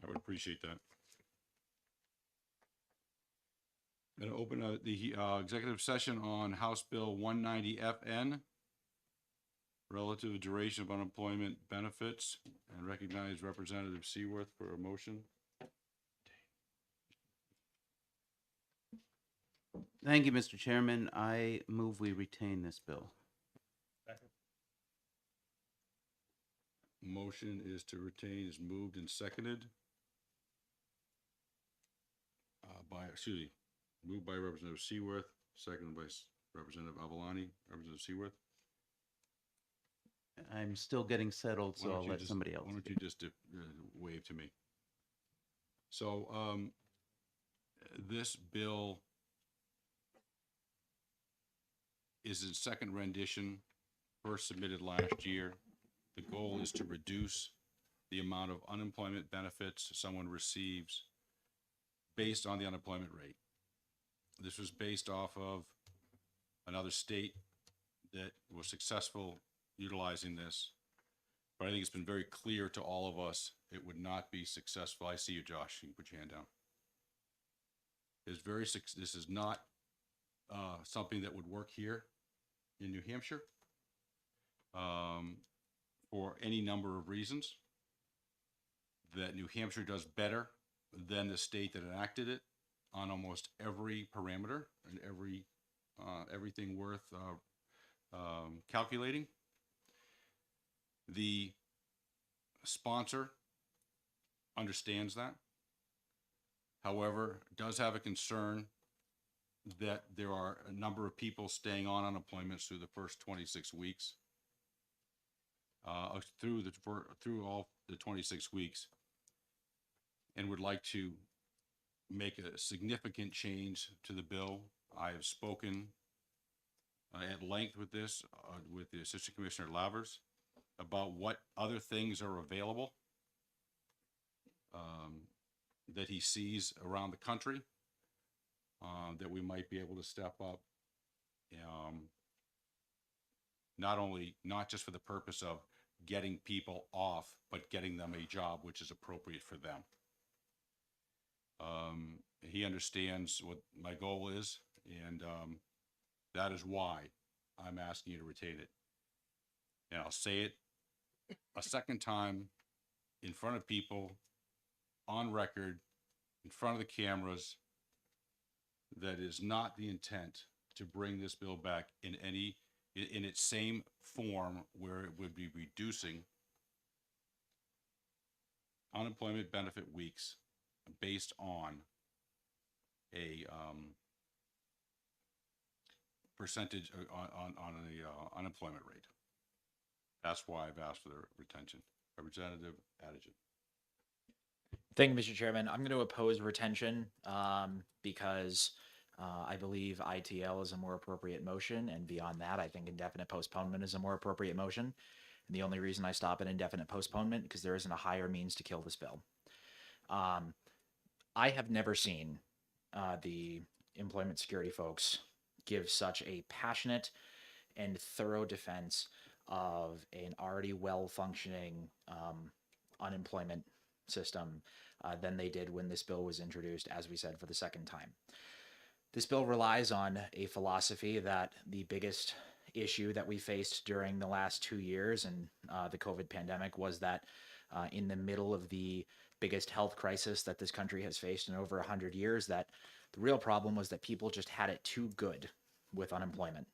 I would appreciate that. Going to open the executive session on House Bill 190 FN, relative duration of unemployment benefits, and recognize Representative Seaworth for a motion. Thank you, Mr. Chairman. I move we retain this bill. Motion is to retain is moved and seconded moved by Representative Seaworth, seconded by Representative Avalani. Representative Seaworth. I'm still getting settled, so I'll let somebody else. Why don't you just wave to me? So this bill is its second rendition, first submitted last year. The goal is to reduce the amount of unemployment benefits someone receives based on the unemployment rate. This was based off of another state that was successful utilizing this, but I think it's been very clear to all of us it would not be successful. I see you, Josh. You can put your hand down. This is not something that would work here in New Hampshire for any number of reasons. That New Hampshire does better than the state that enacted it on almost every parameter and everything worth calculating. The sponsor understands that. However, does have a concern that there are a number of people staying on unemployment through the first 26 weeks, through all the 26 weeks, and would like to make a significant change to the bill. I have spoken at length with this with the Assistant Commissioner Lavers about what other things are available that he sees around the country that we might be able to step up, not just for the purpose of getting people off, but getting them a job which is appropriate for them. He understands what my goal is, and that is why I'm asking you to retain it. And I'll say it a second time in front of people, on record, in front of the cameras, that is not the intent to bring this bill back in its same form where it would be reducing unemployment benefit weeks based on a percentage on a unemployment rate. That's why I've asked for the retention. Representative Adijan. Thank you, Mr. Chairman. I'm going to oppose retention because I believe ITL is a more appropriate motion, and beyond that, I think indefinite postponement is a more appropriate motion. And the only reason I stop at indefinite postponement because there isn't a higher means to kill this bill. I have never seen the employment security folks give such a passionate and thorough defense of an already well-functioning unemployment system than they did when this bill was introduced, as we said, for the second time. This bill relies on a philosophy that the biggest issue that we faced during the last 2 years and the COVID pandemic was that in the middle of the biggest health crisis that this country has faced in over 100 years, that the real problem was that people just had it too good with unemployment.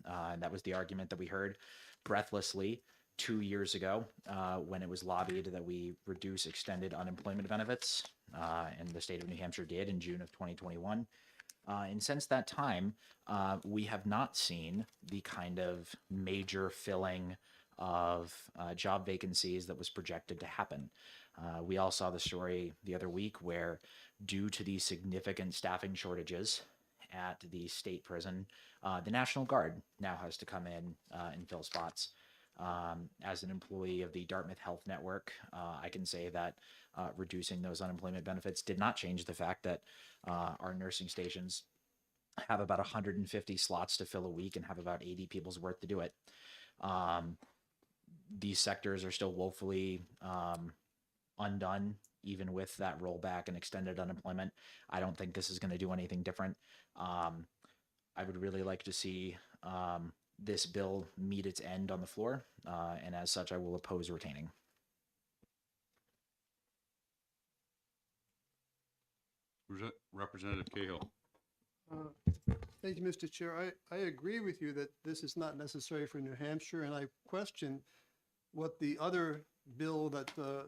And that was the argument that we heard breathlessly 2 years ago when it was lobbied that we reduce extended unemployment benefits, and the state of New Hampshire did in June of 2021. And since that time, we have not seen the kind of major filling of job vacancies that was projected to happen. We all saw the story the other week where, due to the significant staffing shortages at the state prison, the National Guard now has to come in and fill spots. As an employee of the Dartmouth Health Network, I can say that reducing those unemployment benefits did not change the fact that our nursing stations have about 150 slots to fill a week and have about 80 people's worth to do it. these sectors are still woefully undone, even with that rollback and extended unemployment. I don't think this is going to do anything different. I would really like to see this bill meet its end on the floor, and as such, I will oppose retaining. Representative Cahill. Thank you, Mr. Chair. I agree with you that this is not necessary for New Hampshire, and I question what the other bill that the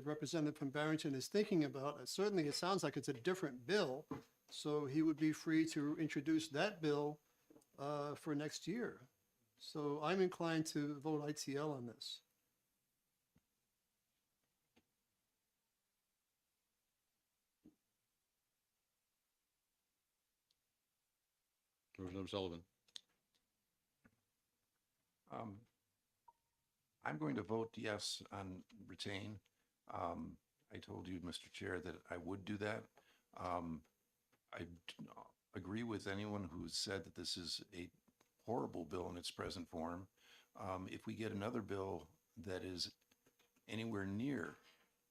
representative from Barrington is thinking about. Certainly, it sounds like it's a different bill, so he would be free to introduce that bill for next year. So I'm inclined to vote ITL on this. Representative Sullivan. I'm going to vote yes on retain. I told you, Mr. Chair, that I would do that. I agree with anyone who said that this is a horrible bill in its present form. If we get another bill that is anywhere near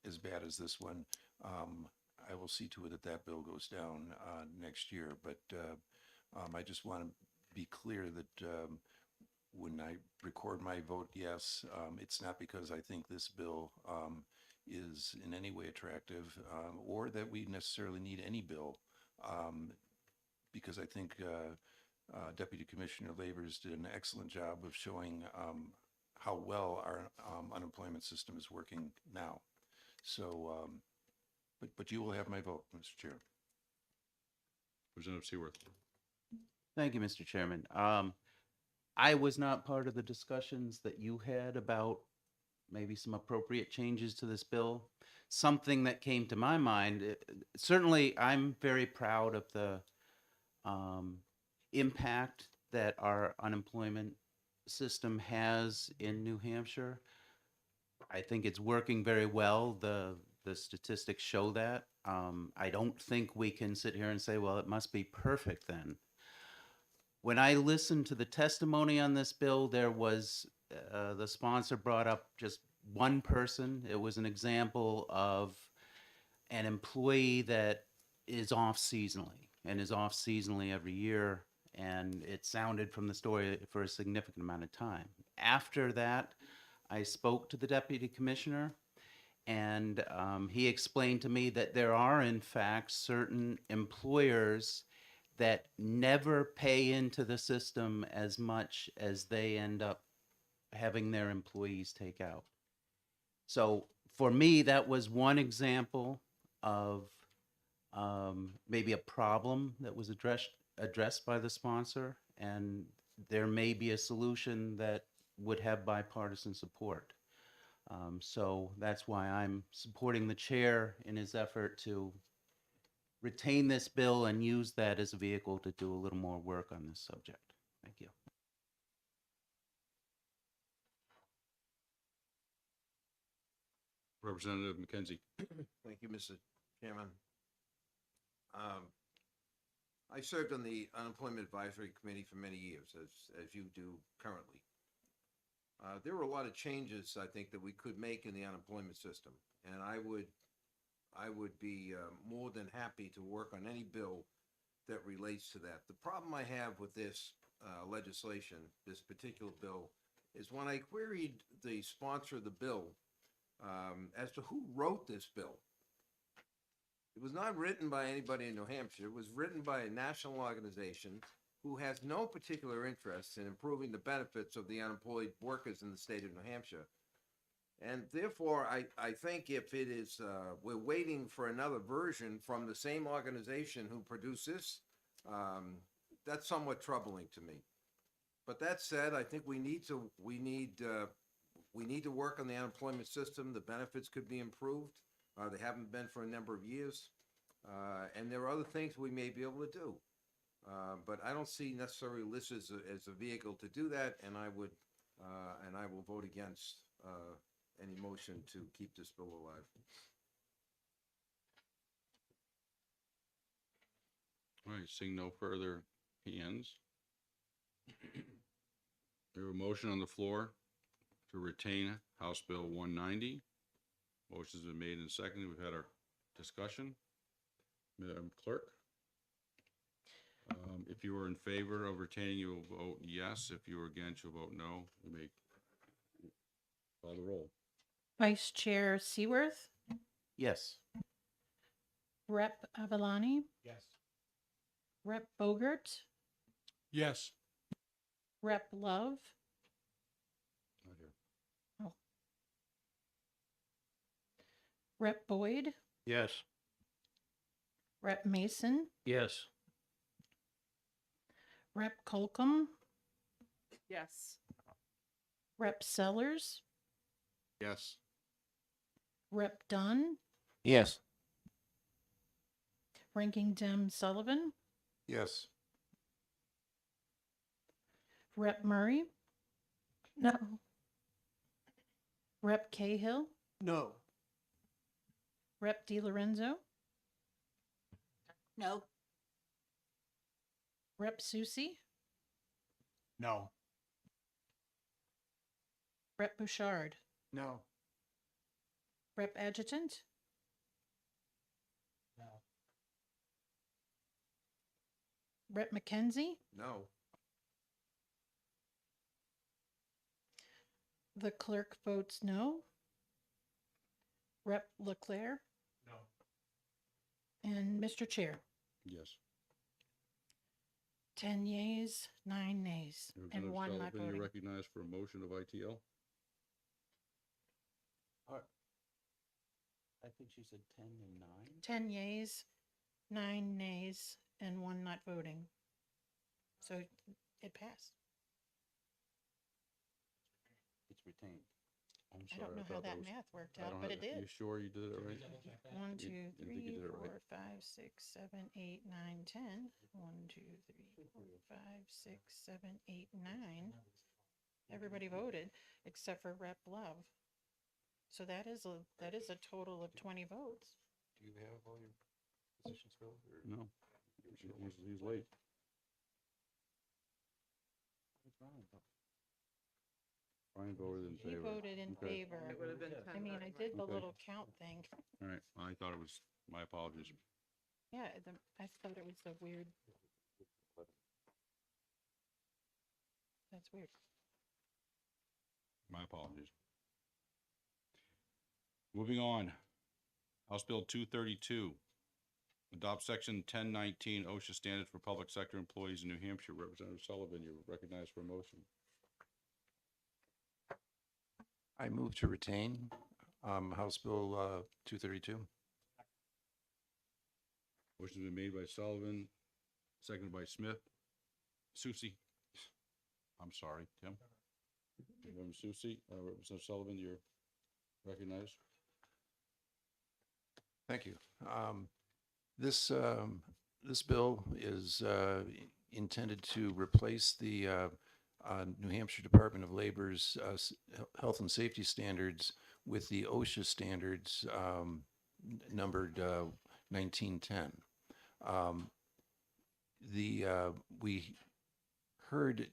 as bad as this one, I will see to it that that bill goes down next year. But I just want to be clear that when I record my vote yes, it's not because I think this bill is in any way attractive or that we necessarily need any bill, because I think Deputy Commissioner Lavers did an excellent job of showing how well our unemployment system is working now. So, but you will have my vote, Mr. Chair. Representative Seaworth. Thank you, Mr. Chairman. I was not part of the discussions that you had about maybe some appropriate changes to this bill. Something that came to my mind, certainly I'm very proud of the impact that our unemployment system has in New Hampshire. I think it's working very well. The statistics show that. I don't think we can sit here and say, well, it must be perfect then. When I listened to the testimony on this bill, there was, the sponsor brought up just one person. It was an example of an employee that is off seasonally and is off seasonally every year. And it sounded from the story for a significant amount of time. After that, I spoke to the deputy commissioner, and he explained to me that there are, in fact, certain employers that never pay into the system as much as they end up having their employees take out. So for me, that was one example of maybe a problem that was addressed by the sponsor, and there may be a solution that would have bipartisan support. So that's why I'm supporting the chair in his effort to retain this bill and use that as a vehicle to do a little more work on this subject. Thank you. Representative McKenzie. Thank you, Mr. Chairman. I served on the Unemployment Advisory Committee for many years, as you do currently. There were a lot of changes, I think, that we could make in the unemployment system, and I would be more than happy to work on any bill that relates to that. The problem I have with this legislation, this particular bill, is when I queried the sponsor of the bill as to who wrote this bill. It was not written by anybody in New Hampshire. It was written by a national organization who has no particular interest in improving the benefits of the unemployed workers in the state of New Hampshire. And therefore, I think if it is, we're waiting for another version from the same organization who produced this, that's somewhat troubling to me. But that said, I think we need to work on the unemployment system. The benefits could be improved. They haven't been for a number of years. And there are other things we may be able to do. But I don't see necessarily this as a vehicle to do that, and I will vote against any motion to keep this bill alive. All right, seeing no further hands. We have a motion on the floor to retain House Bill 190. Motion's been made and seconded. We've had our discussion. Madam Clerk? If you are in favor of retaining, you will vote yes. If you are against, you'll vote no. You may call the roll. Vice Chair Seaworth, Yes. Rep. Avalani, Yes. Rep. Bogert, Yes. Rep. Love, Not here. Rep. Boyd, Yes. Rep. Mason, Yes. Rep. Colcom, Yes. Rep. Sellers, Yes. Rep. Dunn, Yes. Ranking Dem Sullivan, Yes. Rep. Murray, No. Rep. Cahill, No. Rep. DiLorenzo, No. Rep. Susie, No. Rep. Bouchard, No. Rep. Adjutant, No. Rep. McKenzie, No. the clerk votes no. Rep. Leclerc, No. and Mr. Chair, Yes. 10 yeas, 9 nays, and Representative 1 not Sullivan, you're voting. recognized for a motion of ITL. I think she said 10 and 9. 10 yeas, 9 nays, and 1 not voting. So it passed. It's retained. I'm I sorry, don't know how thought that was- math worked I out, don't but have it You did. sure you did it right? 1, You 2, didn't think you 3, did it 4, right. 5, 6, 7, 8, 9, 10. 1, 2, 3, 4, 5, 6, 7, 8, 9. Everybody voted except for Rep. Love. So that is a total of 20 votes. Do you have all your positions filled? Or? No. He's late. Brian voted in He favor. voted in Okay. favor. It would have been 10. I mean, I did the Okay. little count thing. All right, I thought it was, my apologies. Yeah, I thought it was a weird. That's weird. My apologies. Moving on. House Bill 232. Adopt Section 1019 OSHA Standards for Public Sector Employees in New Hampshire. Representative Sullivan, you're recognized for a motion. I move to retain House Bill 232. Motion's been made by Sullivan, seconded by Smith. Susie. I'm sorry, Tim. Representative Susie, Representative Sullivan, you're recognized. Thank you. This bill is intended to replace the New Hampshire Department of Labor's health and safety standards with the OSHA standards numbered 1910. We heard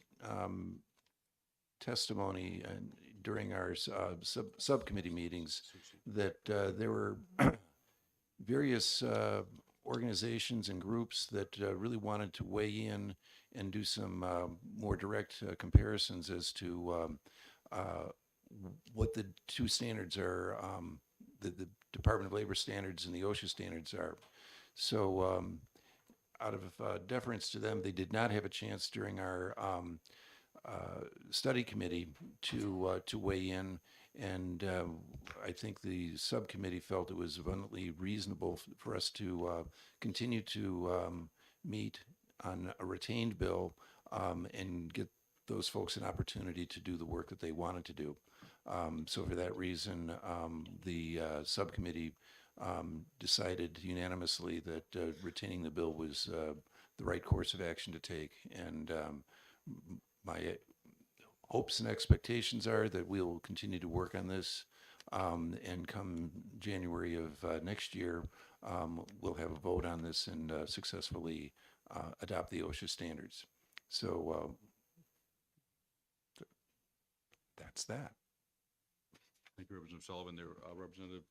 testimony during our subcommittee meetings that there were various organizations and groups that really wanted to weigh in and do some more direct comparisons as to what the two standards are, the Department of Labor standards and the OSHA standards are. So out of deference to them, they did not have a chance during our study committee to weigh in, and I think the subcommittee felt it was abundantly reasonable for us to continue to meet on a retained bill and get those folks an opportunity to do the work that they wanted to do. So for that reason, the subcommittee decided unanimously that retaining the bill was the right course of action to take. And my hopes and expectations are that we'll continue to work on this, and come January of next year, we'll have a vote on this and successfully adopt the OSHA standards. So that's that. Thank you, Representative Sullivan. There, Representative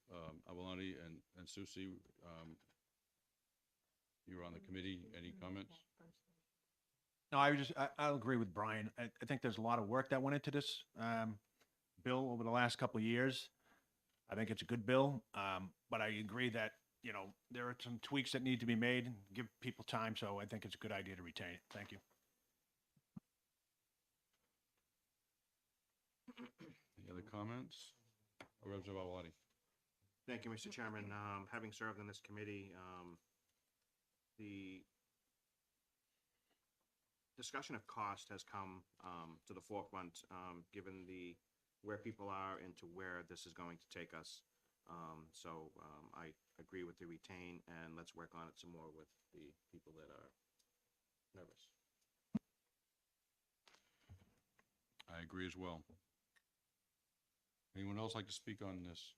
Avalani and Susie, you were on the committee. Any comments? No, I'll agree with Brian. I think there's a lot of work that went into this bill over the last couple of years. I think it's a good bill, but I agree that, there are some tweaks that need to be made and give people time, so I think it's a good idea to retain it. Thank you. Any other comments? Representative Avalani. Thank you, Mr. Chairman. Having served on this committee, the discussion of cost has come to the forefront, given where people are and to where this is going to take us. So I agree with the retain, and let's work on it some more with the people that are nervous. I agree as well. Anyone else like to speak on this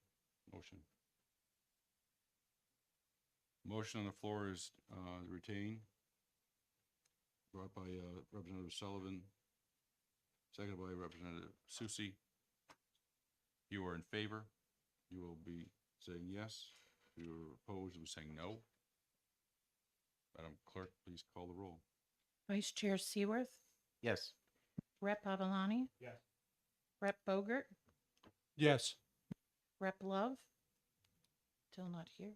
motion? Motion on the floor is retain, brought by Representative Sullivan, seconded by Representative Susie. If you are in favor, you will be saying yes. If you are opposed, you'll be saying no. Madam Clerk, please call the roll. Vice Chair Seaworth, Yes. Rep. Avalani, Yes. Rep. Bogert, Yes. Rep. Love, still not here.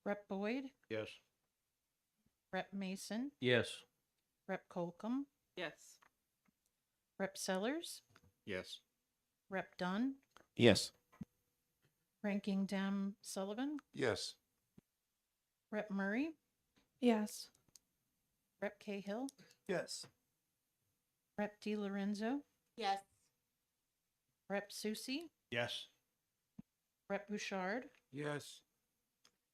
Rep. Boyd, Yes. Rep. Mason, Yes. Rep. Colcom, Yes. Rep. Sellers, Yes. Rep. Dunn, Yes. Ranking Dem Sullivan, Yes. Rep. Murray, Yes. Rep. Cahill, Yes. Rep. Di Lorenzo, Yes. Rep. Susie, Yes. Rep. Bouchard, Yes.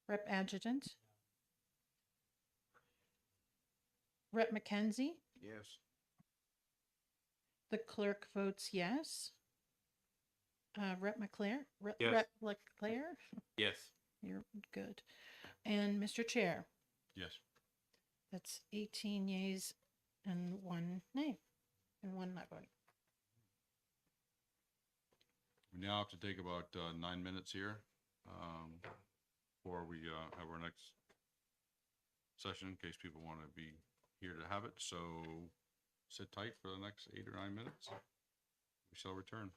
Rep. Adjutant, Rep. McKenzie. Yes. The clerk votes yes. Rep. McClare, Yes. Rep. Leclerc, Yes. you're good. And Mr. Chair, Yes. that's 18 yeas and 1 nay, and 1 not voting. We now have to take about 9 minutes here before we have our next session, in case people want to be here to have it. So sit tight for the next 8 or 9 minutes. We shall return.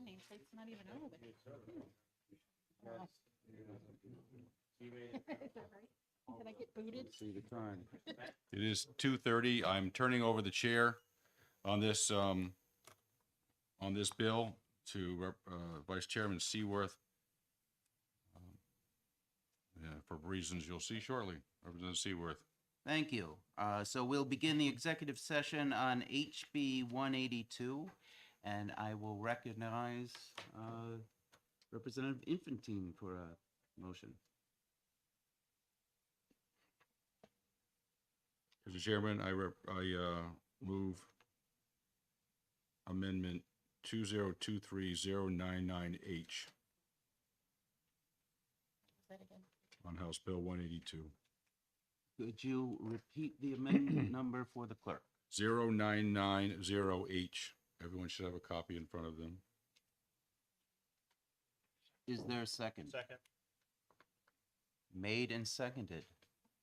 nameplate's not even on there. Wow. Is that right? Did I get booted? See the time. It is 2:30. I'm turning over the chair on this bill to Vice Chairman Seaworth. Yeah, for reasons you'll see shortly. Representative Seaworth. Thank you. So we'll begin the executive session on HB 182, and I will recognize Representative Infantine for a motion. Mr. Chairman, I move amendment 2023-099H Say that again. on House Bill 182. Could you repeat the amendment number for the clerk? 0990H. Everyone should have a copy in front of them. Is there a second? Second. Made and seconded.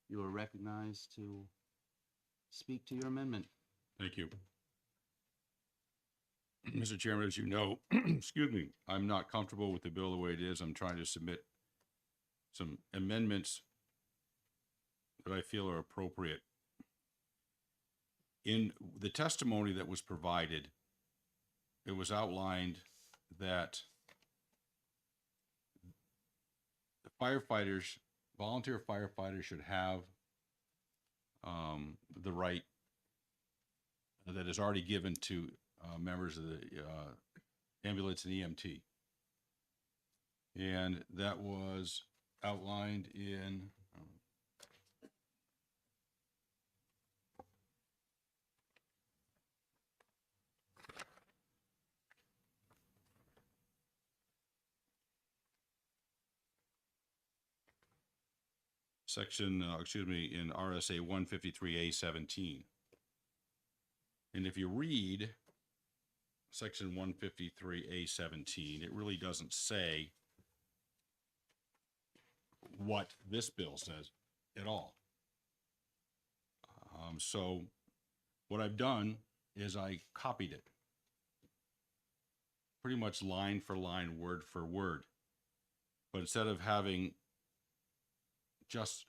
You are recognized to speak to your amendment. Thank you. Mr. Chairman, as you know, excuse me, I'm not comfortable with the bill the way it is. I'm trying to submit some amendments that I feel are appropriate. In the testimony that was provided, it was outlined that the firefighters, volunteer firefighters should have the right that is already given to members of the ambulance and EMT. And that was outlined in section, in RSA 153A17. And if you read section 153A17, it really doesn't say what this bill says at all. So what I've done is I copied it pretty much line for line, word for word. But instead of having just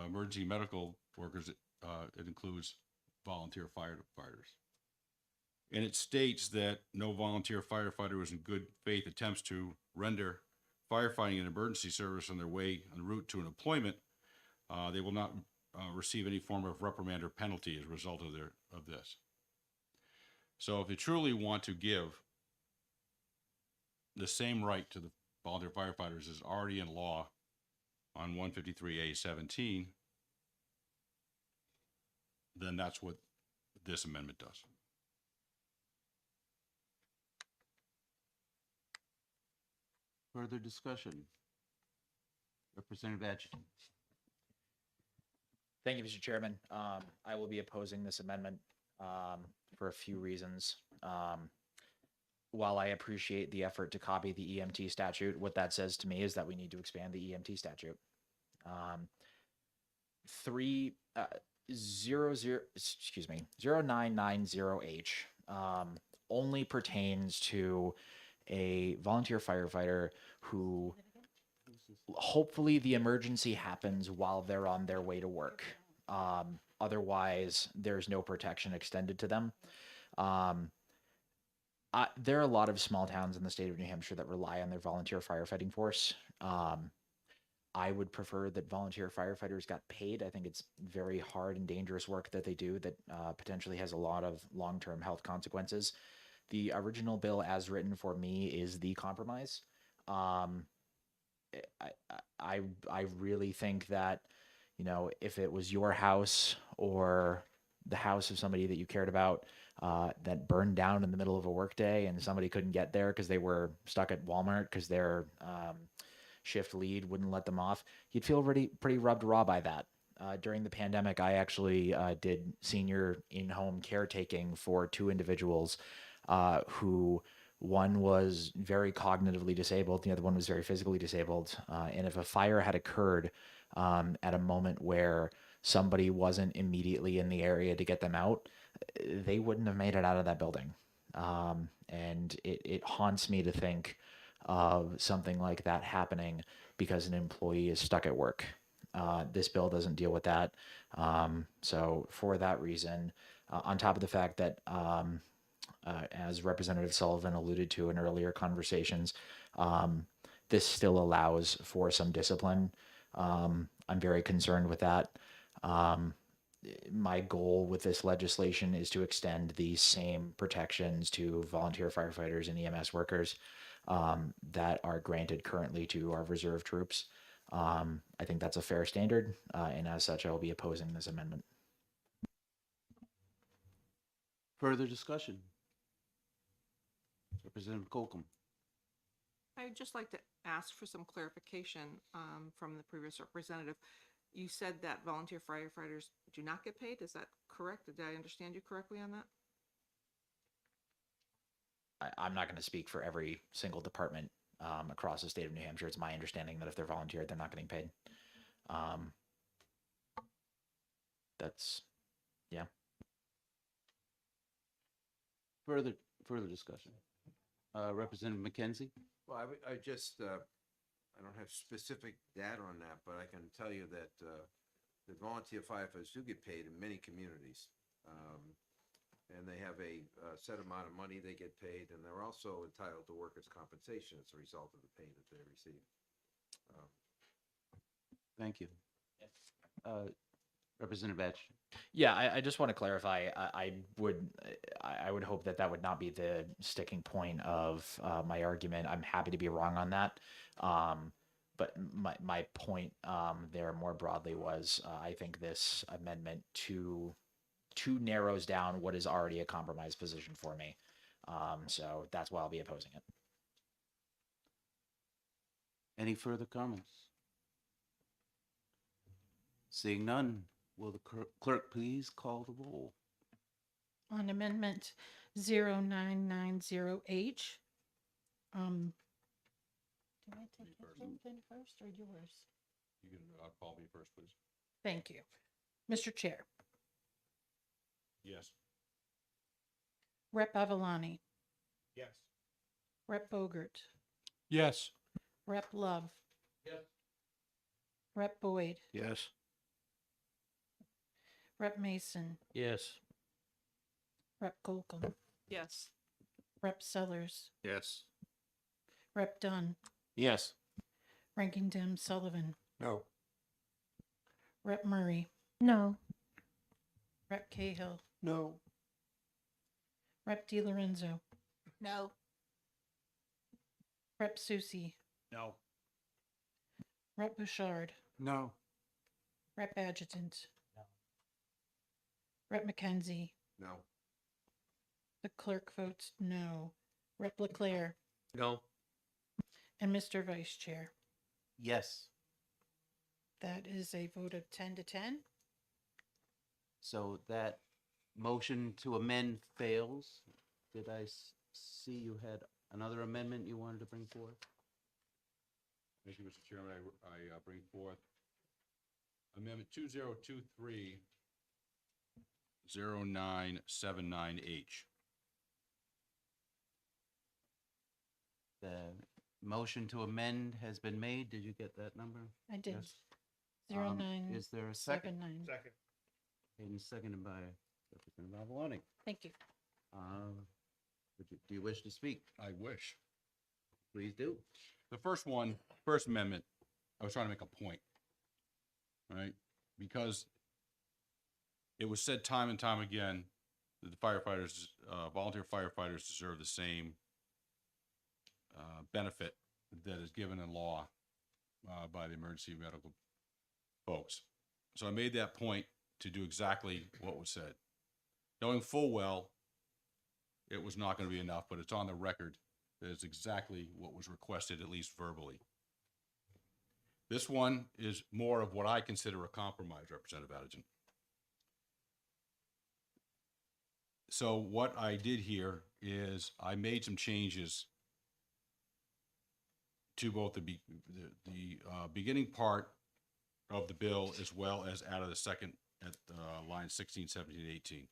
emergency medical workers, it includes volunteer firefighters. And it states that no volunteer firefighter was in good faith attempts to render firefighting an emergency service on their way en route to an employment, they will not receive any form of reprimand or penalty as a result of this. So if you truly want to give the same right to the volunteer firefighters as already in law on 153A17, then that's what this amendment does. Further discussion? Representative Adjutant. Thank you, Mr. Chairman. I will be opposing this amendment for a few reasons. While I appreciate the effort to copy the EMT statute, what that says to me is that we need to expand the EMT statute. 0990H only pertains to a volunteer firefighter who hopefully the emergency happens while they're on their way to work. Otherwise, there's no protection extended to them. There are a lot of small towns in the state of New Hampshire that rely on their volunteer firefighting force. I would prefer that volunteer firefighters got paid. I think it's very hard and dangerous work that they do that potentially has a lot of long-term health consequences. The original bill as written for me is the compromise. I really think that, you know, if it was your house or the house of somebody that you cared about that burned down in the middle of a workday and somebody couldn't get there because they were stuck at Walmart because their shift lead wouldn't let them off, you'd feel pretty rubbed raw by that. During the pandemic, I actually did senior in-home caretaking for two individuals who, one was very cognitively disabled, the other one was very physically disabled. And if a fire had occurred at a moment where somebody wasn't immediately in the area to get them out, they wouldn't have made it out of that building. And it haunts me to think of something like that happening because an employee is stuck at work. This bill doesn't deal with that. So for that reason, on top of the fact that, as Representative Sullivan alluded to in earlier conversations, this still allows for some discipline. I'm very concerned with that. My goal with this legislation is to extend these same protections to volunteer firefighters and EMS workers that are granted currently to our reserve troops. I think that's a fair standard, and as such, I will be opposing this amendment. Further discussion? Representative Colcom. I'd just like to ask for some clarification from the previous representative. You said that volunteer firefighters do not get paid. Is that correct? Did I understand you correctly on that? I'm not going to speak for every single department across the state of New Hampshire. It's my understanding that if they're volunteered, they're not getting paid. That's, yeah. Further discussion? Representative McKenzie? Well, I just, I don't have specific data on that, but I can tell you that the volunteer firefighters do get paid in many communities. And they have a set amount of money they get paid, and they're also entitled to workers' compensation as a result of the pay that they receive. Thank you. Representative Batch? Yeah, I just want to clarify. I would hope that that would not be the sticking point of my argument. I'm happy to be wrong on that. But my point there more broadly was I think this amendment too narrows down what is already a compromise position for me. So that's why I'll be opposing it. Any further comments? Seeing none, will the clerk please call the roll? On amendment 0990H. Do I take that then first or yours? You can call me first, please. Thank you. Mr. Chair, Yes. Rep. Avalani, Yes. Rep. Bogert, Yes. Rep. Love. Yes. Rep. Boyd, Yes. Rep. Mason, Yes. Rep. Colcom, Yes. Rep. Sellers, Yes. Rep. Dunn, Yes. Ranking Dem Sullivan, No. Rep. Murray, No. Rep. Cahill, No. Rep. DiLorenzo, No. Rep. Susie, No. Rep. Bouchard, No. Rep. Adjutant, Rep. McKenzie. No. The clerk votes no. Rep. Leclerc No. and Mr. Vice Chair. Yes. That is a vote of 10 to 10. So that motion to amend fails. Did I see you had another amendment you wanted to bring forth? Thank you, Mr. Chairman. I bring forth Amendment 2023 0979H. The motion to amend has been made. Did you get that number? I did. Yes. 0979. Is there a second? And seconded by Representative Avaloni. Thank you. Do you wish to speak? I wish. Please do. The first amendment, I was trying to make a point, right? Because it was said time and time again that the firefighters, volunteer firefighters deserve the same benefit that is given in law by the emergency medical folks. So I made that point to do exactly what was said, knowing full well it was not going to be enough, but it's on the record that it's exactly what was requested, at least verbally. This one is more of what I consider a compromise, Representative Adjutant. So what I did here is I made some changes to both the beginning part of the bill as well as out of the second at line 16, 17, 18.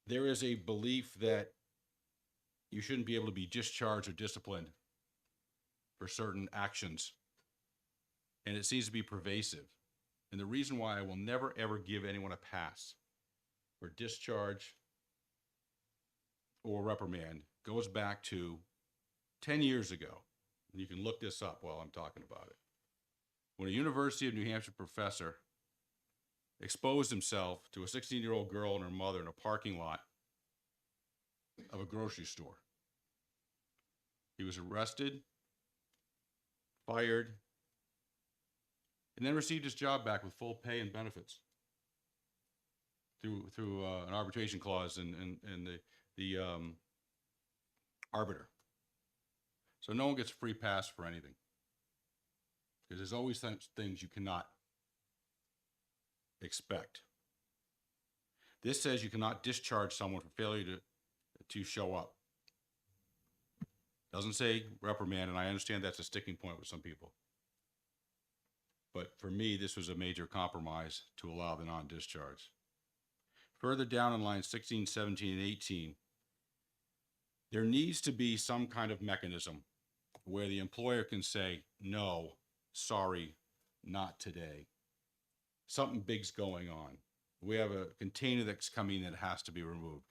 there is a belief that you shouldn't be able to be discharged or disciplined for certain actions. And it seems to be pervasive. And the reason why I will never, ever give anyone a pass for discharge or reprimand goes back to 10 years ago. And you can look this up while I'm talking about it. When a University of New Hampshire professor exposed himself to a 16-year-old girl and her mother in a parking lot of a grocery store. He was arrested, fired, and then received his job back with full pay and benefits through an arbitration clause and the arbiter. So no one gets a free pass for anything, because there's always things you cannot expect. This says you cannot discharge someone for failure to show up. Doesn't say reprimand, and I understand that's a sticking point with some people. But for me, this was a major compromise to allow the non-discharge. Further down in lines 16, 17, and 18, there needs to be some kind of mechanism where the employer can say, no, sorry, not today. Something big's going on. We have a container that's coming that has to be removed.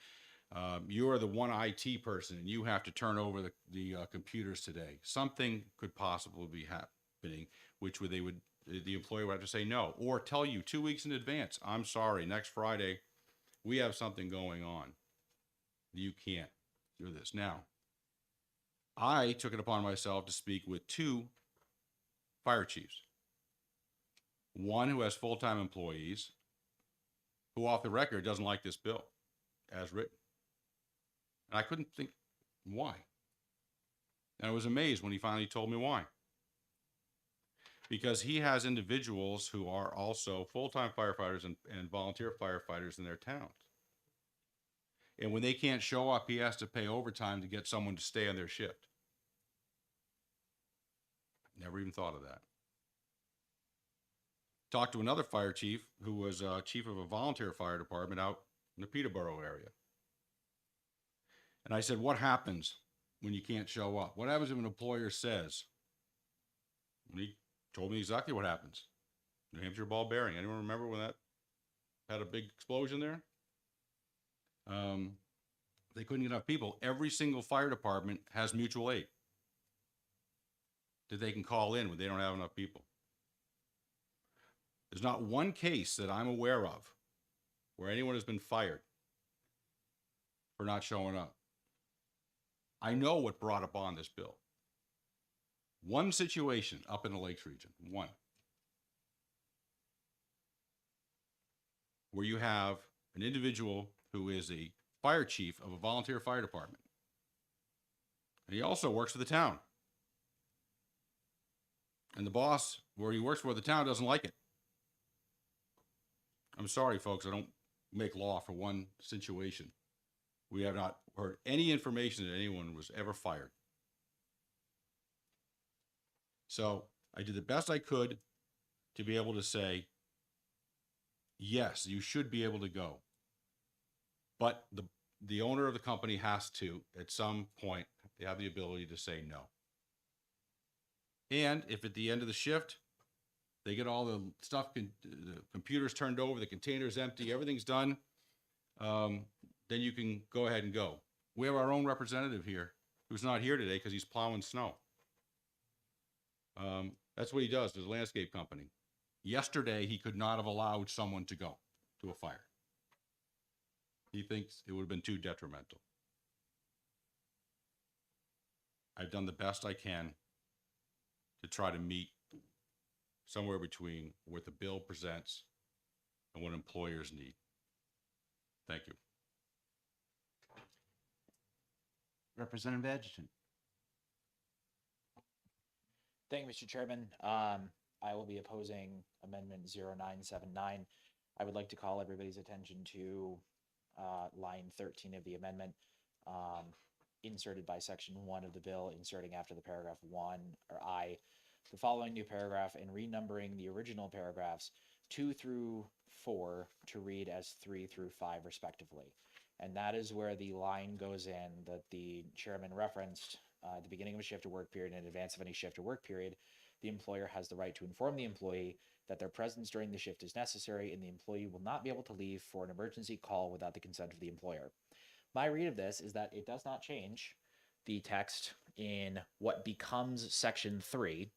You are the one IT person and you have to turn over the computers today. Something could possibly be happening, which the employer would have to say no, or tell you 2 weeks in advance, I'm sorry, next Friday, we have something going on. You can't do this. Now, I took it upon myself to speak with 2 fire chiefs. One who has full-time employees, who off the record doesn't like this bill as written. And I couldn't think why. And I was amazed when he finally told me why. Because he has individuals who are also full-time firefighters and volunteer firefighters in their towns. And when they can't show up, he has to pay overtime to get someone to stay on their shift. Never even thought of that. Talked to another fire chief who was chief of a volunteer fire department out in the Peterborough area. And I said, what happens when you can't show up? What happens if an employer says? And he told me exactly what happens. New Hampshire ball bearing. Anyone remember when that had a big explosion there? They couldn't get enough people. Every single fire department has mutual aid that they can call in when they don't have enough people. There's not one case that I'm aware of where anyone has been fired for not showing up. I know what brought upon this bill. One situation up in the Lakes region, one, where you have an individual who is a fire chief of a volunteer fire department. And he also works for the town. And the boss where he works for the town doesn't like it. I'm sorry, folks, I don't make law for one situation. We have not heard any information that anyone was ever fired. So I did the best I could to be able to say, yes, you should be able to go. But the owner of the company has to, at some point, they have the ability to say no. And if at the end of the shift, they get all the stuff, the computers turned over, the container's empty, everything's done, then you can go ahead and go. We have our own representative here who's not here today because he's plowing snow. That's what he does. There's a landscape company. Yesterday, he could not have allowed someone to go to a fire. He thinks it would have been too detrimental. I've done the best I can to try to meet somewhere between what the bill presents and what employers need. Thank you. Representative Edgerton. Thank you, Mr. Chairman. I will be opposing Amendment 0979. I would like to call everybody's attention to line 13 of the amendment, inserted by section 1 of the bill, inserting after the paragraph 1 or I, the following new paragraph and renumbering the original paragraphs 2 through 4 to read as 3 through 5 respectively. And that is where the line goes in that the chairman referenced at the beginning of a shift or work period and in advance of any shift or work period. The employer has the right to inform the employee that their presence during the shift is necessary and the employee will not be able to leave for an emergency call without the consent of the employer. My read of this is that it does not change the text in what becomes section 3.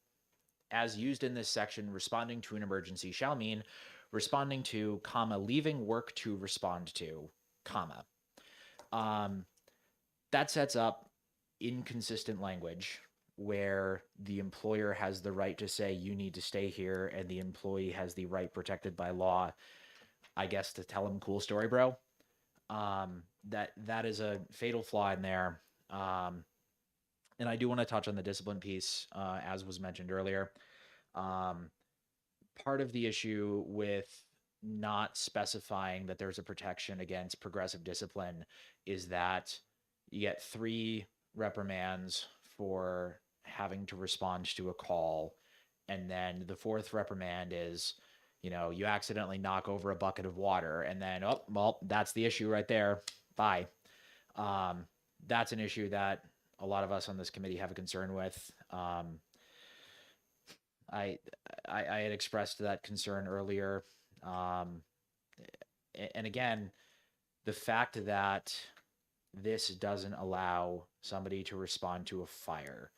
As used in this section, responding to an emergency shall mean responding to, comma, leaving work to respond to, comma. That sets up inconsistent language where the employer has the right to say you need to stay here and the employee has the right protected by law, I guess, to tell him cool story, bro. That is a fatal flaw in there. And I do want to touch on the discipline piece, as was mentioned earlier. Part of the issue with not specifying that there's a protection against progressive discipline is that you get 3 reprimands for having to respond to a call. And then the 4th reprimand is, you accidentally knock over a bucket of water and then, oh, well, that's the issue right there. Bye. That's an issue that a lot of us on this committee have a concern with. I had expressed that concern earlier. And again, the fact that this doesn't allow somebody to respond to a fire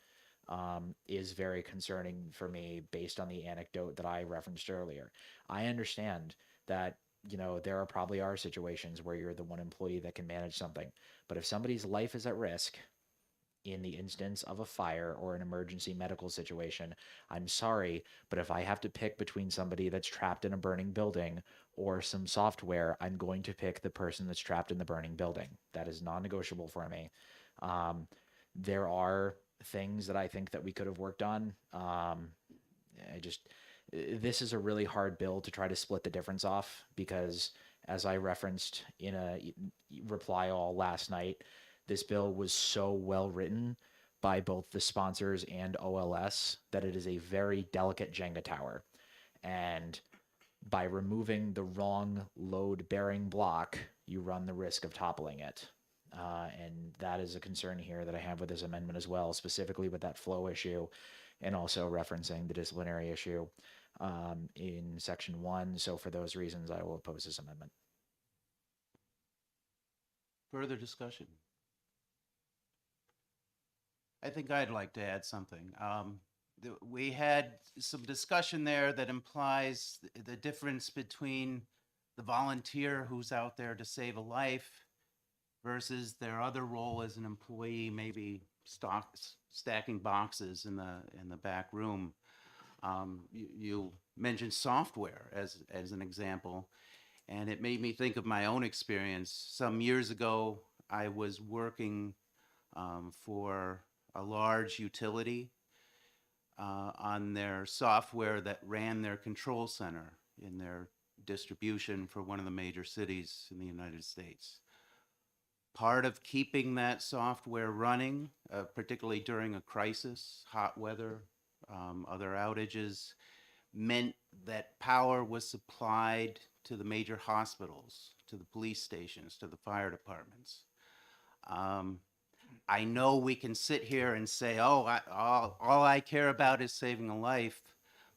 is very concerning for me based on the anecdote that I referenced earlier. I understand that, there probably are situations where you're the one employee that can manage something. But if somebody's life is at risk in the instance of a fire or an emergency medical situation, I'm sorry, but if I have to pick between somebody that's trapped in a burning building or some software, I'm going to pick the person that's trapped in the burning building. That is non-negotiable for me. There are things that I think that we could have worked on. This is a really hard bill to try to split the difference off because, as I referenced in a reply all last night, this bill was so well written by both the sponsors and OLS that it is a very delicate Jenga tower. And by removing the wrong load-bearing block, you run the risk of toppling it. And that is a concern here that I have with this amendment as well, specifically with that flow issue and also referencing the disciplinary issue in section 1. So for those reasons, I will oppose this amendment. Further discussion? I think I'd like to add something. We had some discussion there that implies the difference between the volunteer who's out there to save a life versus their other role as an employee, maybe stacking boxes in the back room. You mentioned software as an example, and it made me think of my own experience. Some years ago, I was working for a large utility on their software that ran their control center in their distribution for one of the major cities in the United States. Part of keeping that software running, particularly during a crisis, hot weather, other outages, meant that power was supplied to the major hospitals, to the police stations, to the fire departments. I know we can sit here and say, oh, all I care about is saving a life,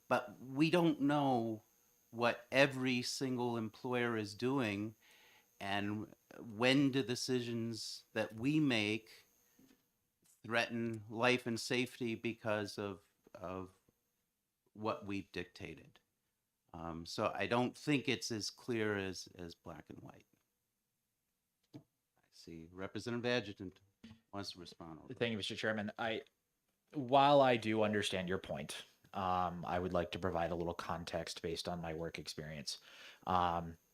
but we don't know what every single employer is doing and when the decisions that we make threaten life and safety because of what we've dictated. So I don't think it's as clear as black and white. I see Representative Adjutant wants to respond. Thank you, Mr. Chairman. While I do understand your point, I would like to provide a little context based on my work experience.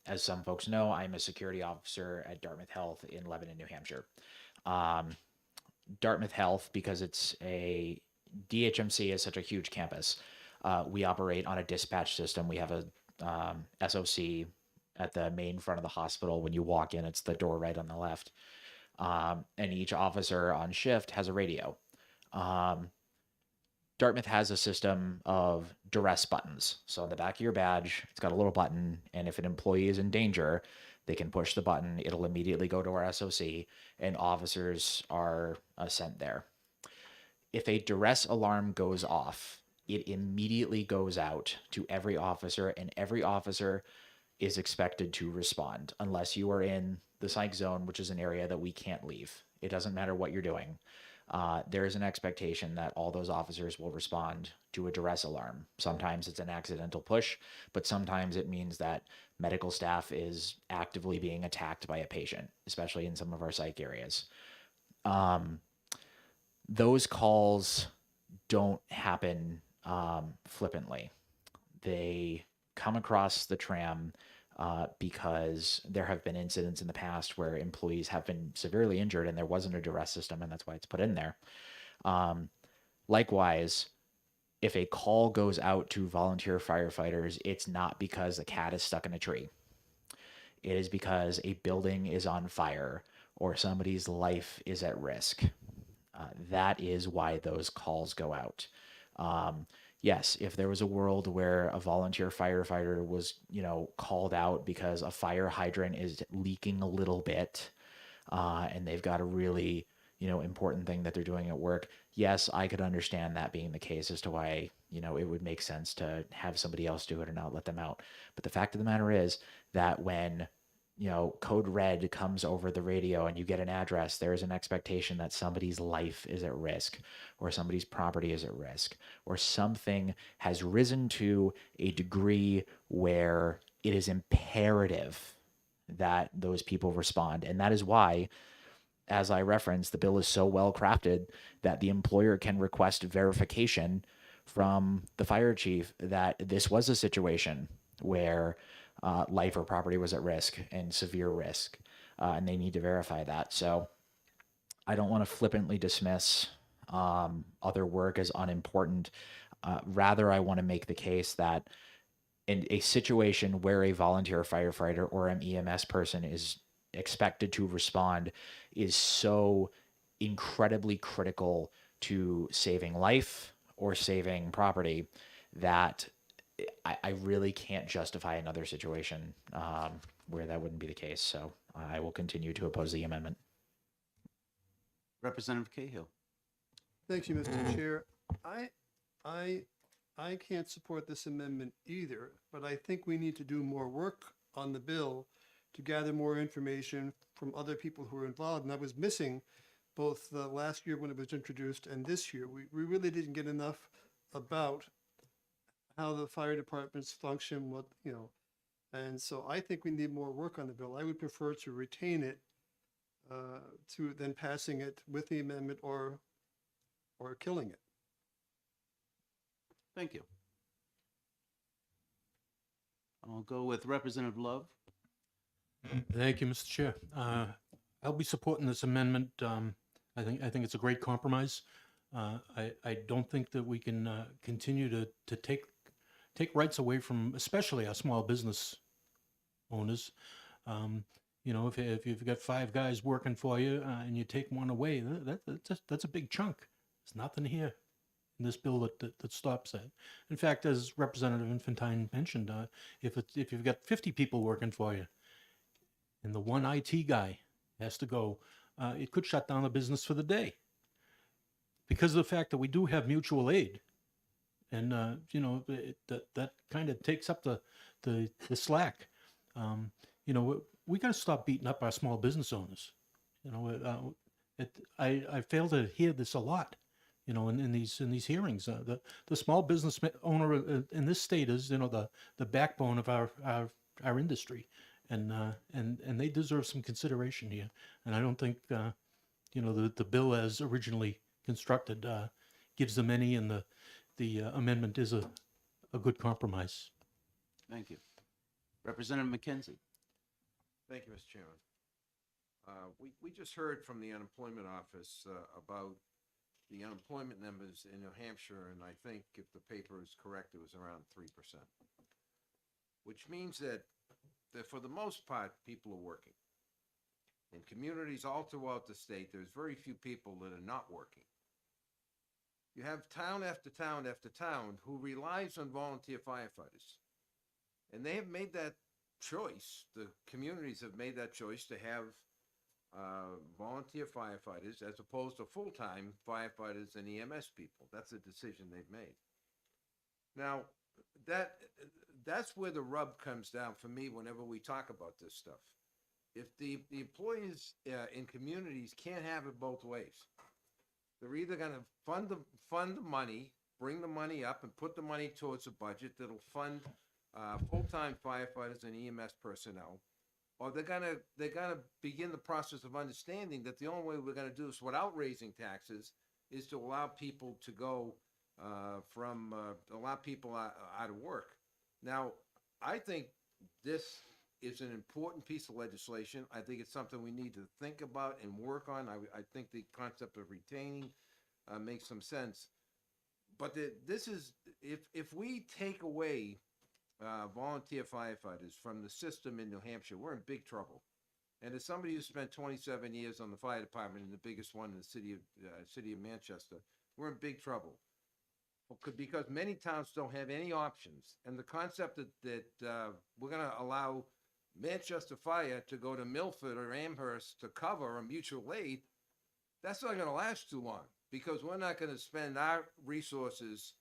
As some folks know, I'm a security officer at Dartmouth Health in Lebanon, New Hampshire. Dartmouth Health, because it's a DHMC is such a huge campus, we operate on a dispatch system. We have a SOC at the main front of the hospital. When you walk in, it's the door right on the left. And each officer on shift has a radio. Dartmouth has a system of duress buttons. So on the back of your badge, it's got a little button, and if an employee is in danger, they can push the button. It'll immediately go to our SOC, and officers are sent there. If a duress alarm goes off, it immediately goes out to every officer, and every officer is expected to respond unless you are in the psych zone, which is an area that we can't leave. It doesn't matter what you're doing. There is an expectation that all those officers will respond to a duress alarm. Sometimes it's an accidental push, but sometimes it means that medical staff is actively being attacked by a patient, especially in some of our psych areas. Those calls don't happen flippantly. They come across the tram because there have been incidents in the past where employees have been severely injured and there wasn't a duress system, and that's why it's put in there. Likewise, if a call goes out to volunteer firefighters, it's not because a cat is stuck in a tree. It is because a building is on fire or somebody's life is at risk. That is why those calls go out. Yes, if there was a world where a volunteer firefighter was, called out because a fire hydrant is leaking a little bit, and they've got a really, important thing that they're doing at work, yes, I could understand that being the case as to why, it would make sense to have somebody else do it and not let them out. But the fact of the matter is that when code red comes over the radio and you get an address, there is an expectation that somebody's life is at risk or somebody's property is at risk or something has risen to a degree where it is imperative that those people respond. And that is why, as I referenced, the bill is so well crafted that the employer can request verification from the fire chief that this was a situation where life or property was at risk and severe risk, and they need to verify that. So I don't want to flippantly dismiss other work as unimportant. Rather, I want to make the case that in a situation where a volunteer firefighter or an EMS person is expected to respond is so incredibly critical to saving life or saving property that I really can't justify another situation where that wouldn't be the case. So I will continue to oppose the amendment. Representative Cahill. Thank you, Mr. Chair. I can't support this amendment either, but I think we need to do more work on the bill to gather more information from other people who are involved. And I was missing both the last year when it was introduced and this year. We really didn't get enough about how the fire departments function, and so I think we need more work on the bill. I would prefer to retain it to then passing it with the amendment or killing it. Thank you. I'll go with Representative Love. Thank you, Mr. Chair. I'll be supporting this amendment. I think it's a great compromise. I don't think that we can continue to take rights away from, especially our small business owners. If you've got 5 guys working for you and you take one away, that's a big chunk. There's nothing here in this bill that stops that. In fact, as Representative Infantine mentioned, if you've got 50 people working for you, and the one IT guy has to go, it could shut down the business for the day. Because of the fact that we do have mutual aid, and that kind of takes up the slack. We got to stop beating up our small business owners. I fail to hear this a lot. In these hearings, the small business owner in this state is the backbone of our industry, and they deserve some consideration here. And I don't think the bill as originally constructed gives them any, and the amendment is a good compromise. Thank you. Representative McKenzie. Thank you, Mr. Chairman. We just heard from the unemployment office about the unemployment numbers in New Hampshire, and I think if the paper is correct, it was around 3%, which means that for the most part, people are working. In communities all throughout the state, there's very few people that are not working. you have town after town after town who relies on volunteer firefighters. And they have made that choice. The communities have made that choice to have volunteer firefighters as opposed to full-time firefighters and EMS people. That's a decision they've made. Now, that's where the rub comes down for me whenever we talk about this stuff. If the employees in communities can't have it both ways, they're either going to fund the money, bring the money up, and put the money towards a budget that'll fund full-time firefighters and EMS personnel, or they're gonna begin the process of understanding that the only way we're gonna do this without raising taxes is to allow people to go allow people out of work. Now, I think this is an important piece of legislation. I think it's something we need to think about and work on. I think the concept of retaining makes some sense. But this is, if we take away volunteer firefighters from the system in New Hampshire, we're in big trouble. And as somebody who spent 27 years on the fire department and the biggest one in the city of Manchester, we're in big trouble. Because many towns don't have any options. And the concept that we're going to allow Manchester Fire to go to Milford or Amherst to cover a mutual aid, that's not going to last too long, because we're not going to spend our resources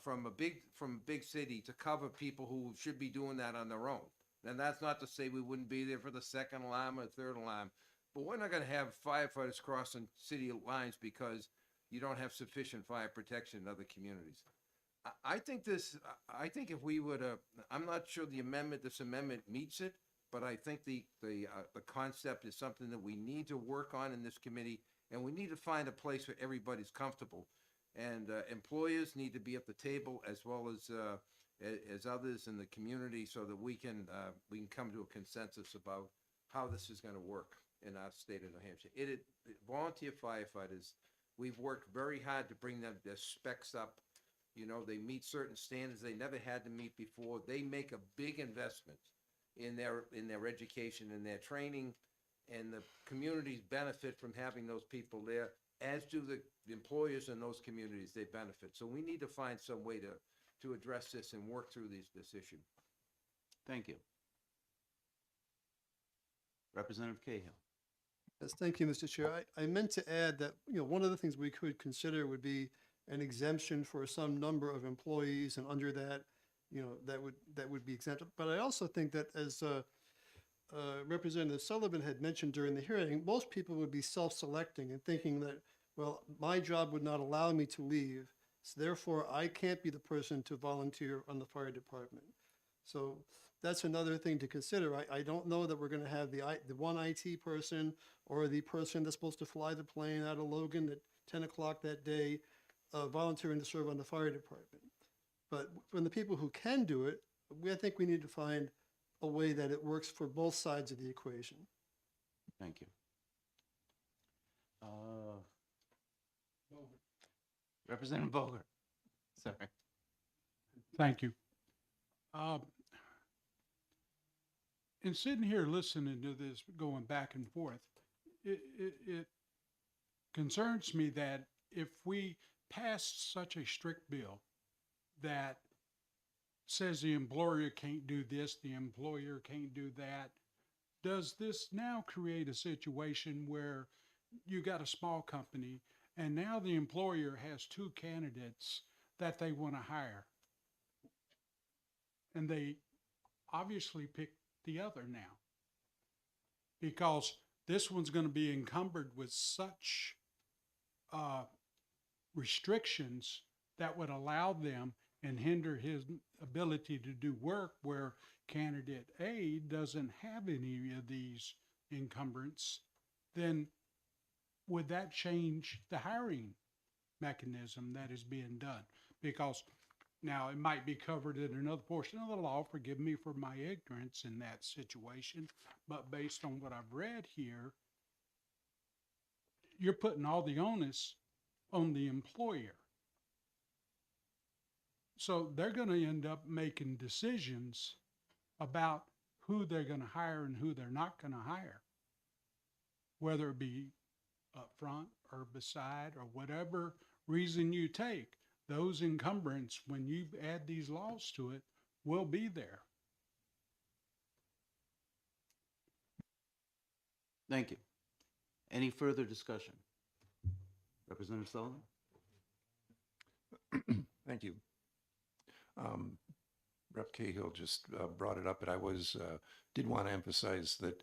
from a big city to cover people who should be doing that on their own. And that's not to say we wouldn't be there for the second alarm or third alarm, but we're not going to have firefighters crossing city lines because you don't have sufficient fire protection in other communities. I think if we would, I'm not sure this amendment meets it, but I think the concept is something that we need to work on in this committee, and we need to find a place where everybody's comfortable. And employers need to be at the table as well as others in the community, so that we can come to a consensus about how this is going to work in our state of New Hampshire. Volunteer firefighters, we've worked very hard to bring their specs up. You know, they meet certain standards they never had to meet before. They make a big investment in their education and their training, and the communities benefit from having those people there, as do the employers in those communities. They benefit. So we need to find some way to address this and work through this issue. Thank you. Representative Cahill. Yes, thank you, Mr. Chair. I meant to add that, one of the things we could consider would be an exemption for some number of employees, and under that, that would be exempt. But I also think that, as Representative Sullivan had mentioned during the hearing, most people would be self-selecting and thinking that, well, my job would not allow me to leave, so therefore I can't be the person to volunteer on the fire department. So that's another thing to consider. I don't know that we're going to have the one IT person or the person that's supposed to fly the plane out of Logan at 10 o'clock that day volunteering to serve on the fire department. But from the people who can do it, I think we need to find a way that it works for both sides of the equation. Thank you. Representative Boger. Sorry. Thank you. In sitting here listening to this going back and forth, it concerns me that if we pass such a strict bill that says the employer can't do this, the employer can't do that, does this now create a situation where you got a small company and now the employer has two candidates that they want to hire, and they obviously pick the other now because this one's going to be encumbered with such restrictions that would allow them and hinder his ability to do work, where candidate A doesn't have any of these encumbrance, then would that change the hiring mechanism that is being done? Because now it might be covered in another portion of the law, forgive me for my ignorance in that situation, but based on what I've read here, you're putting all the onus on the employer. So they're going to end up making decisions about who they're going to hire and who they're not going to hire, whether it be up front or beside or whatever reason you take, those encumbrance, when you add these laws to it, will be there. Thank you. Any further discussion? Representative Sullivan? Thank you. Rep. Cahill just brought it up, but I did want to emphasize that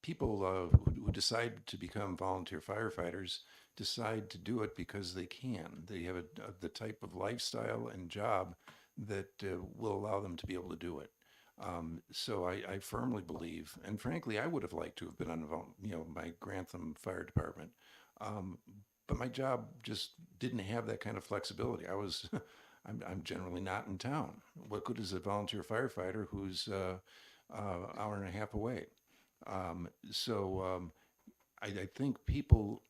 people who decide to become volunteer firefighters decide to do it because they can. They have the type of lifestyle and job that will allow them to be able to do it. So I firmly believe, and frankly, I would have liked to have been on, my Grantham Fire Department. But my job just didn't have that kind of flexibility. I'm generally not in town. What good is a volunteer firefighter who's hour and a half away? I think people,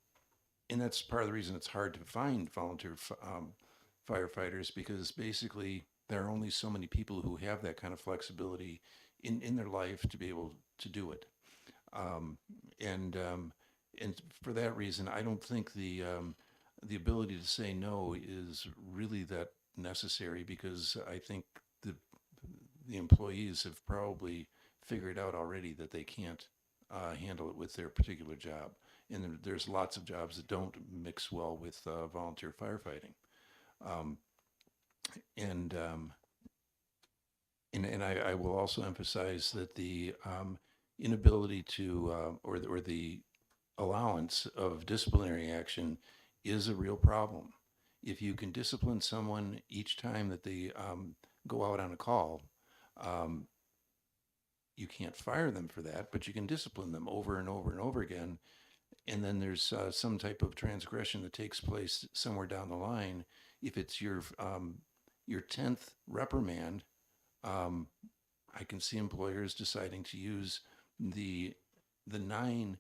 and that's part of the reason it's hard to find volunteer firefighters, because basically there are only so many people who have that kind of flexibility in their life to be able to do it. And for that reason, I don't think the ability to say no is really that necessary, because I think the employees have probably figured out already that they can't handle it with their particular job. And there's lots of jobs that don't mix well with volunteer firefighting. And I will also emphasize that the inability to, or the allowance of disciplinary action is a real problem. If you can discipline someone each time that they go out on a call, you can't fire them for that, but you can discipline them over and over and over again. And then there's some type of transgression that takes place somewhere down the line. If it's your 10th reprimand, I can see employers deciding to use the 9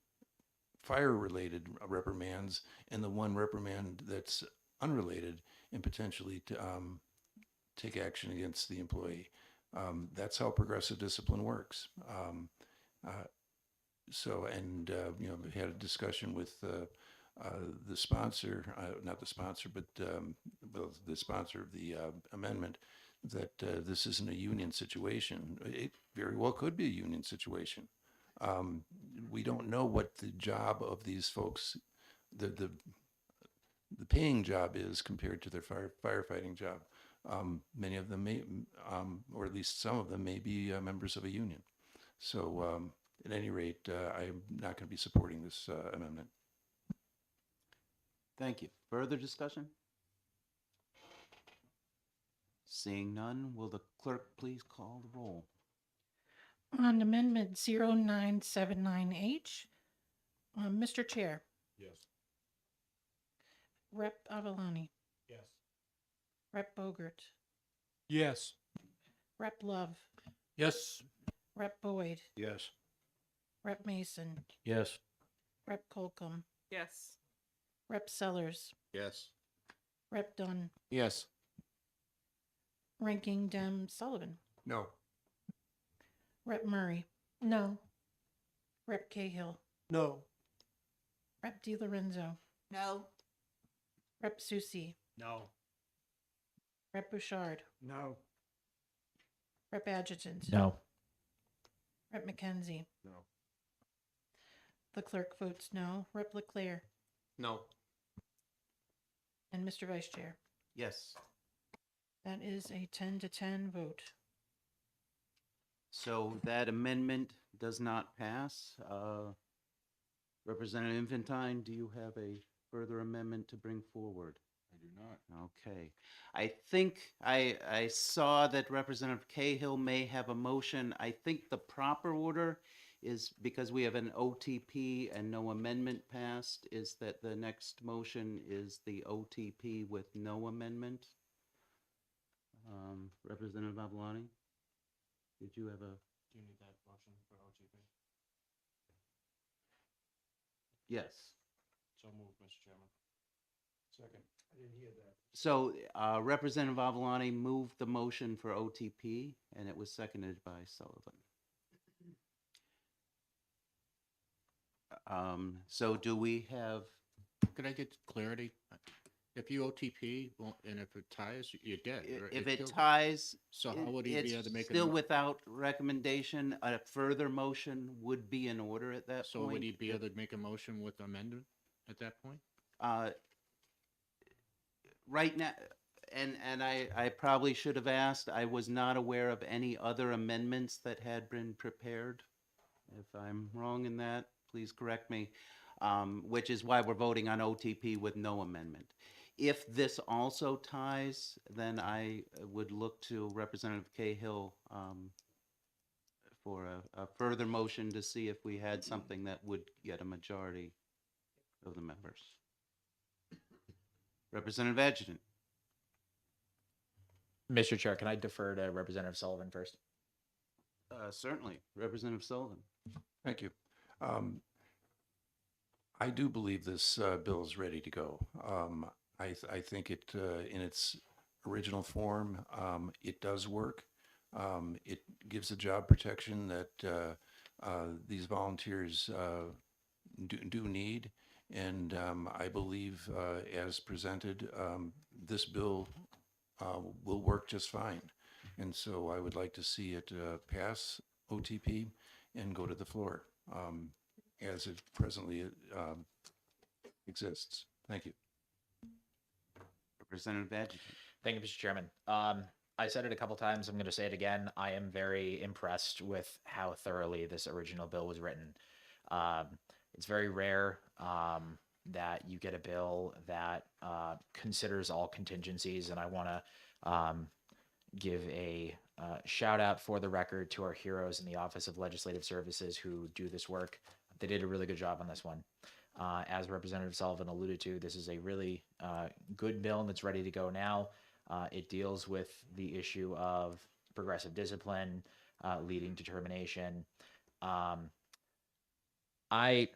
fire-related reprimands and the 1 reprimand that's unrelated, and potentially to take action against the employee. That's how progressive discipline works. We had a discussion with the sponsor, not the sponsor, but the sponsor of the amendment, that this isn't a union situation. It very well could be a union situation. We don't know what the job of these folks, the paying job is compared to their firefighting job. Many of them may, or at least some of them may be members of a union. So at any rate, I'm not going to be supporting this amendment. Thank you. Further discussion? Seeing none, will the clerk please call the roll? On Amendment 0979H, Mr. Chair, Yes. Rep. Avalani, Yes. Rep. Bogert, Yes. Rep. Love, Yes. Rep. Boyd, Yes. Rep. Mason, Yes. Rep. Colcom, Yes. Rep. Sellers, Yes. Rep. Dunn, Yes. Ranking Dem Sullivan, No. Rep. Murray, No. Rep. Cahill, No. Rep. DiLorenzo, No. Rep. Susi, No. Rep. Bouchard, No. Rep. Adjutant, No. Rep. McKenzie. No. The clerk votes no. Rep. Leclerc No. and Mr. Vice Chair. Yes. That is a 10 to 10 vote. So that amendment does not pass. Representative Infantine, do you have a further amendment to bring forward? I do not. Okay. I think I saw that Representative Cahill may have a motion. I think the proper order is, because we have an OTP and no amendment passed, is that the next motion is the OTP with no amendment. Representative Avalani, did you have a? Do you need that motion for OTP? Yes. So moved, Mr. Chairman. Second. I didn't hear that. So Representative Avalani moved the motion for OTP, and it was seconded by Sullivan. So do we have Could I get clarity? If you OTP, and if it ties, you're dead. right? If it kills ties, So how would he be able to make still it? without recommendation, a further motion would be in order at that So point. would he be able to make a motion with amendment at that point? Right now, and I probably should have asked, I was not aware of any other amendments that had been prepared. If I'm wrong in that, please correct me, which is why we're voting on OTP with no amendment. If this also ties, then I would look to Representative Cahill for a further motion to see if we had something that would get a majority of the members. Representative Adjutant. Mr. Chair, can I defer to Representative Sullivan first? Certainly, Representative Sullivan. Thank you. I do believe this bill is ready to go. I think it, in its original form, it does work. It gives the job protection that these volunteers do need. And I believe, as presented, this bill will work just fine. And so I would like to see it pass OTP and go to the floor as it presently exists. Thank you. Representative Adjutant. Thank you, Mr. Chairman. I said it a couple times. I'm going to say it again. I am very impressed with how thoroughly this original bill was written. It's very rare that you get a bill that considers all contingencies, and I want to give a shout out for the record to our heroes in the Office of Legislative Services who do this work. They did a really good job on this one. As Representative Sullivan alluded to, this is a really good bill that's ready to go now. It deals with the issue of progressive discipline, leading to termination. I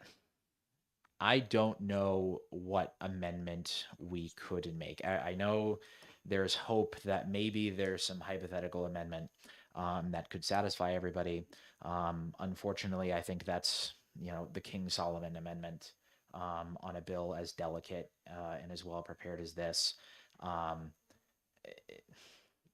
don't know what amendment we could make. I know there's hope that maybe there's some hypothetical amendment that could satisfy everybody. Unfortunately, I think that's, the King Solomon amendment on a bill as delicate and as well prepared as this.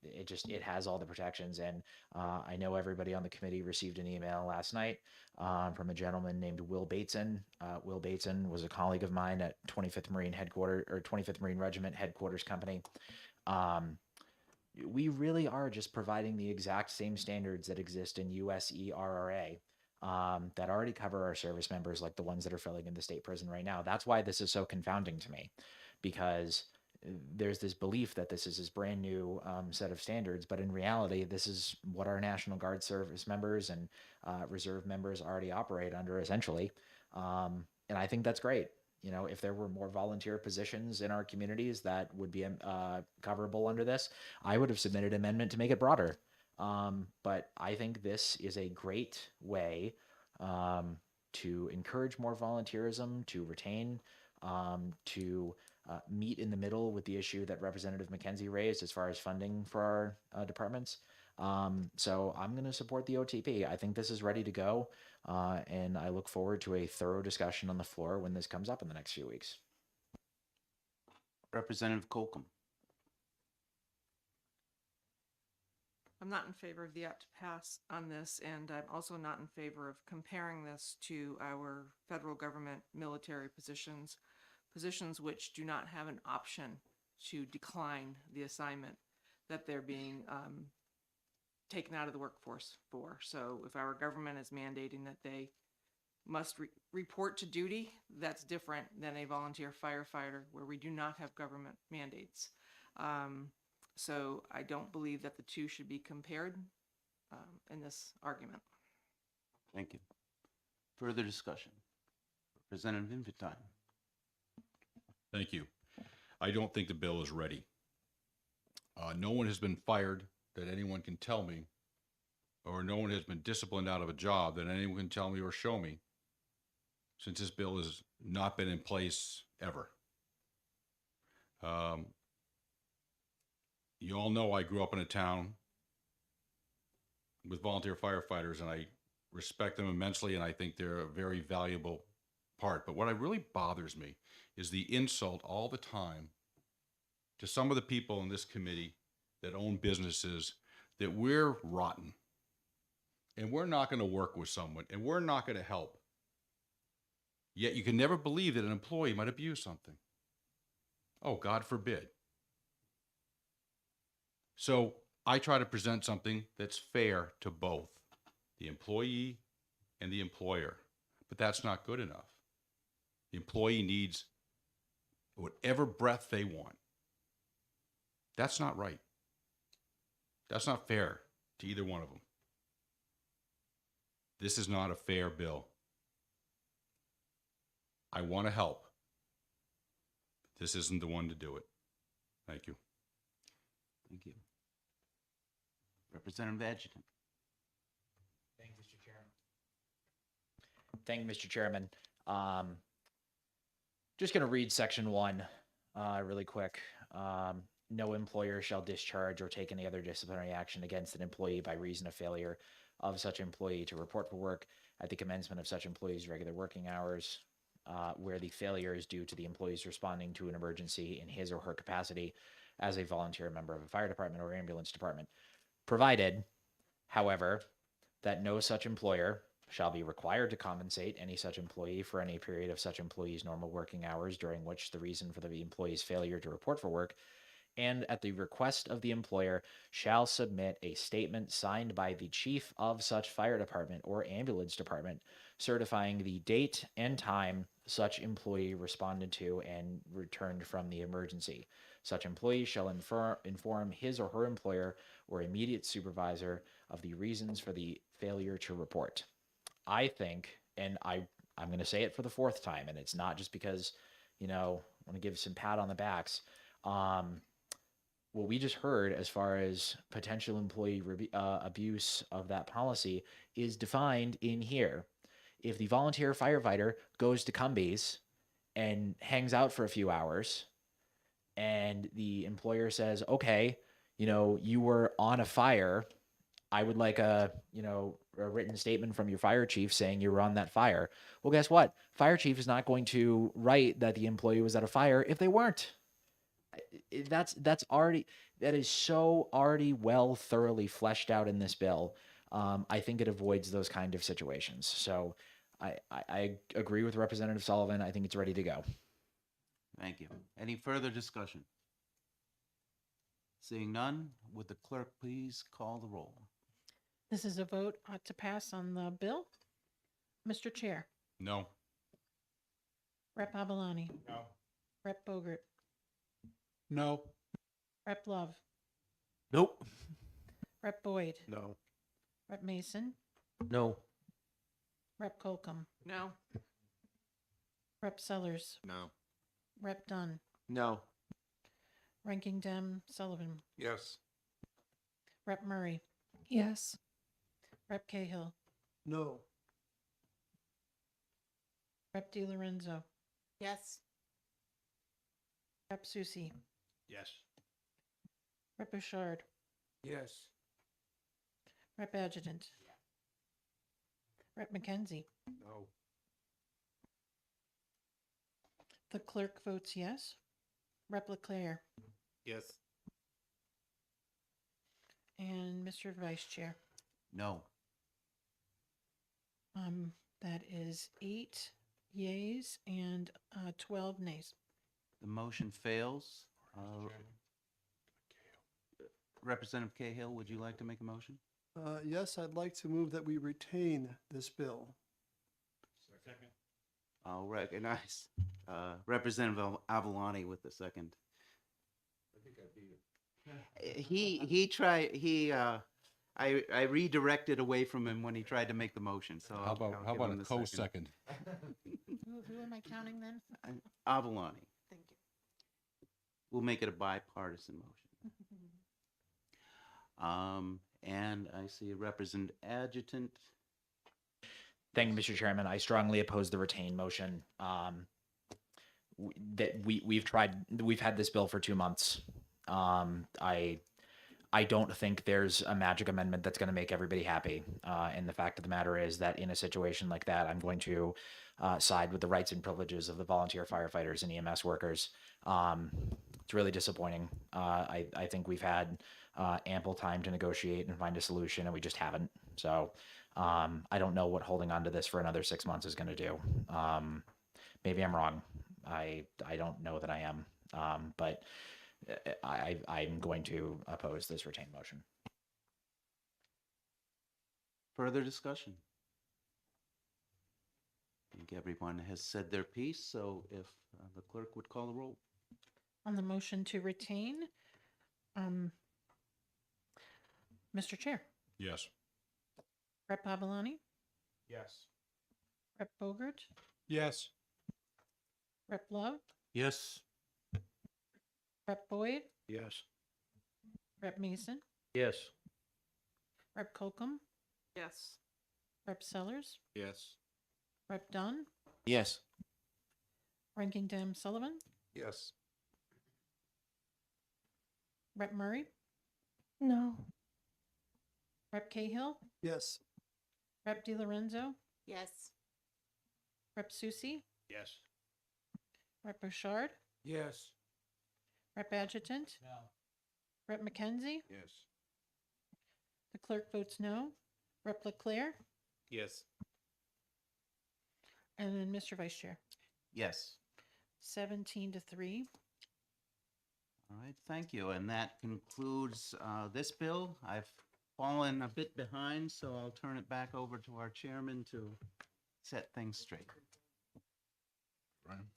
It has all the protections, and I know everybody on the committee received an email last night from a gentleman named Will Bateson. Will Bateson was a colleague of mine at 25th Marine Headquarters or 25th Marine Regiment Headquarters Company. We really are just providing the exact same standards that exist in USERRA that already cover our service members, like the ones that are filling in the state prison right now. That's why this is so confounding to me, because there's this belief that this is this brand new set of standards, but in reality, this is what our National Guard service members and reserve members already operate under, essentially. And I think that's great. If there were more volunteer positions in our communities that would be coverable under this, I would have submitted an amendment to make it broader. But I think this is a great way to encourage more volunteerism, to retain, to meet in the middle with the issue that Representative McKenzie raised as far as funding for our departments. So I'm going to support the OTP. I think this is ready to go, and I look forward to a thorough discussion on the floor when this comes up in the next few weeks. Representative Colcom. I'm not in favor of the act to pass on this, and I'm also not in favor of comparing this to our federal government military positions which do not have an option to decline the assignment that they're being taken out of the workforce for. So if our government is mandating that they must report to duty, that's different than a volunteer firefighter where we do not have government mandates. So I don't believe that the two should be compared in this argument. Thank you. Further discussion. Representative Infantine. Thank you. I don't think the bill is ready. No one has been fired that anyone can tell me, or no one has been disciplined out of a job that anyone can tell me or show me, since this bill has not been in place ever. You all know I grew up in a town with volunteer firefighters, and I respect them immensely, and I think they're a very valuable part, but what really bothers me is the insult all the time to some of the people in this committee that own businesses that we're rotten and we're not going to work with someone and we're not going to help. Yet you can never believe that an employee might abuse something. Oh, God forbid. So I try to present something that's fair to both the employee and the employer, but that's not good enough. The employee needs whatever breath they want. That's not right. That's not fair to either one of them. This is not a fair bill. I want to help. This isn't the one to do it. Thank you. Thank you. Representative Adjutant. Thank you, Mr. Chairman. Thank you, Mr. Chairman. Just going to read section 1 really quick. No employer shall discharge or take any other disciplinary action against an employee by reason of failure of such employee to report for work at the commencement of such employee's regular working hours, where the failure is due to the employee's responding to an emergency in his or her capacity as a volunteer member of a fire department or ambulance department, provided, however, that no such employer shall be required to compensate any such employee for any period of such employee's normal working hours during which the reason for the employee's failure to report for work, and at the request of the employer shall submit a statement signed by the chief of such fire department or ambulance department certifying the date and time such employee responded to and returned from the emergency. Such employee shall inform his or her employer or immediate supervisor of the reasons for the failure to report. I think, and I'm going to say it for the 4th time, and it's not just because, I want to give some pat on the backs. What we just heard as far as potential employee abuse of that policy is defined in here. If the volunteer firefighter goes to Cumbies and hangs out for a few hours and the employer says, okay, you were on a fire, I would like a written statement from your fire chief saying you were on that fire. Well, guess what? Fire chief is not going to write that the employee was at a fire if they weren't. That is so already well thoroughly fleshed out in this bill. I think it avoids those kind of situations. So I agree with Representative Sullivan. I think it's ready to go. Thank you. Any further discussion? Seeing none, would the clerk please call the roll? This is a vote to pass on the bill. Mr. Chair, No. Rep. Avalani. No. Rep. Bogert, No. Rep. Love, Nope. Rep. Boyd, No. Rep. Mason, No. Rep. Colcom, No. Rep. Sellers, No. Rep. Dunn, No. Ranking Dem Sullivan, Yes. Rep. Murray, Yes. Rep. Cahill, No. Rep. DiLorenzo, Yes. Rep. Susi, Yes. Rep. Bouchard, Yes. Rep. Adjutant, Rep. McKenzie. No. The clerk votes yes. Rep. Leclerc Yes. and Mr. Vice Chair. No. That is 8 yeas and 12 nays. The motion fails. Representative Cahill, would you like to make a motion? Yes, I'd like to move that we retain this bill. I'll recognize Representative Avalani with the second. I redirected away from him when he tried to make the motion, so How about a co-second? Who am I counting then? Avalani. Thank you. We'll make it a bipartisan motion. And I see a Representative Adjutant. Thank you, Mr. Chairman. I strongly oppose the retain motion. We've had this bill for 2 months. I I don't think there's a magic amendment that's going to make everybody happy. And the fact of the matter is that in a situation like that, I'm going to side with the rights and privileges of the volunteer firefighters and EMS workers. It's really disappointing. I think we've had ample time to negotiate and find a solution, and we just haven't. So I don't know what holding on to this for another 6 months is going to do. Maybe I'm wrong. I don't know that I am. But I'm going to oppose this retained motion. Further discussion? I think everyone has said their piece, so if the clerk would call the roll. On the motion to retain, Mr. Chair, Yes. Rep. Babalani, Yes. Rep. Bogert, Yes. Rep. Love, Yes. Rep. Boyd, Yes. Rep. Mason, Yes. Rep. Colcom, Yes. Rep. Sellers, Yes. Rep. Dunn, Yes. Ranking Dem Sullivan, Yes. Rep. Murray, No. Rep. Cahill, Yes. Rep. DiLorenzo, Yes. Rep. Susi, Yes. Rep. Bouchard, Yes. Rep. Adjutant, Rep. McKenzie, Yes. the clerk votes no, Rep. Leclerc, Yes. and then Mr. Vice Chair. Yes. 17-3. All right, thank you. And that concludes this bill. I've fallen a bit behind, so I'll turn it back over to our chairman to set things straight. Brian?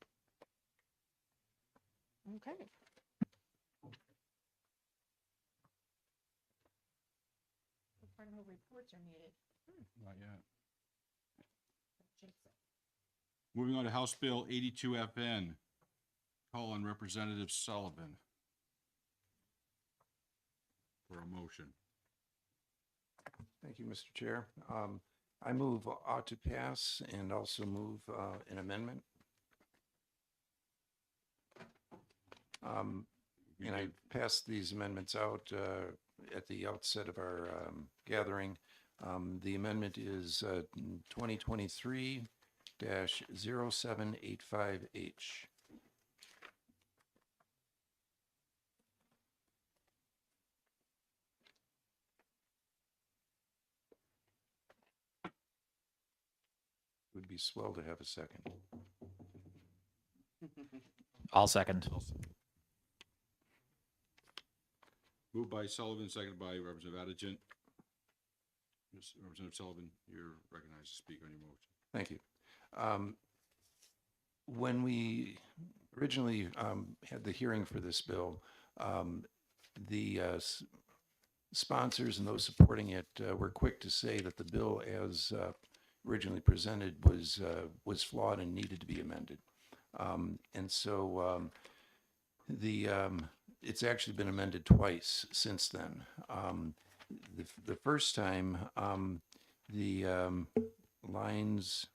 Okay. No reports are needed. Not yet. Moving on to House Bill 82FN. Call on Representative Sullivan for a motion. Thank you, Mr. Chair. I move ought to pass and also move an amendment. And I passed these amendments out at the outset of our gathering. The amendment is 2023-0785H. Would be swell to have a second. I'll second. Moved by Sullivan, seconded by Representative Adjutant. Representative Sullivan, you're recognized to speak on your motion. Thank you. When we originally had the hearing for this bill, the sponsors and those supporting it were quick to say that the bill as originally presented was flawed and needed to be amended. And so it's actually been amended twice since then. The first time, the lines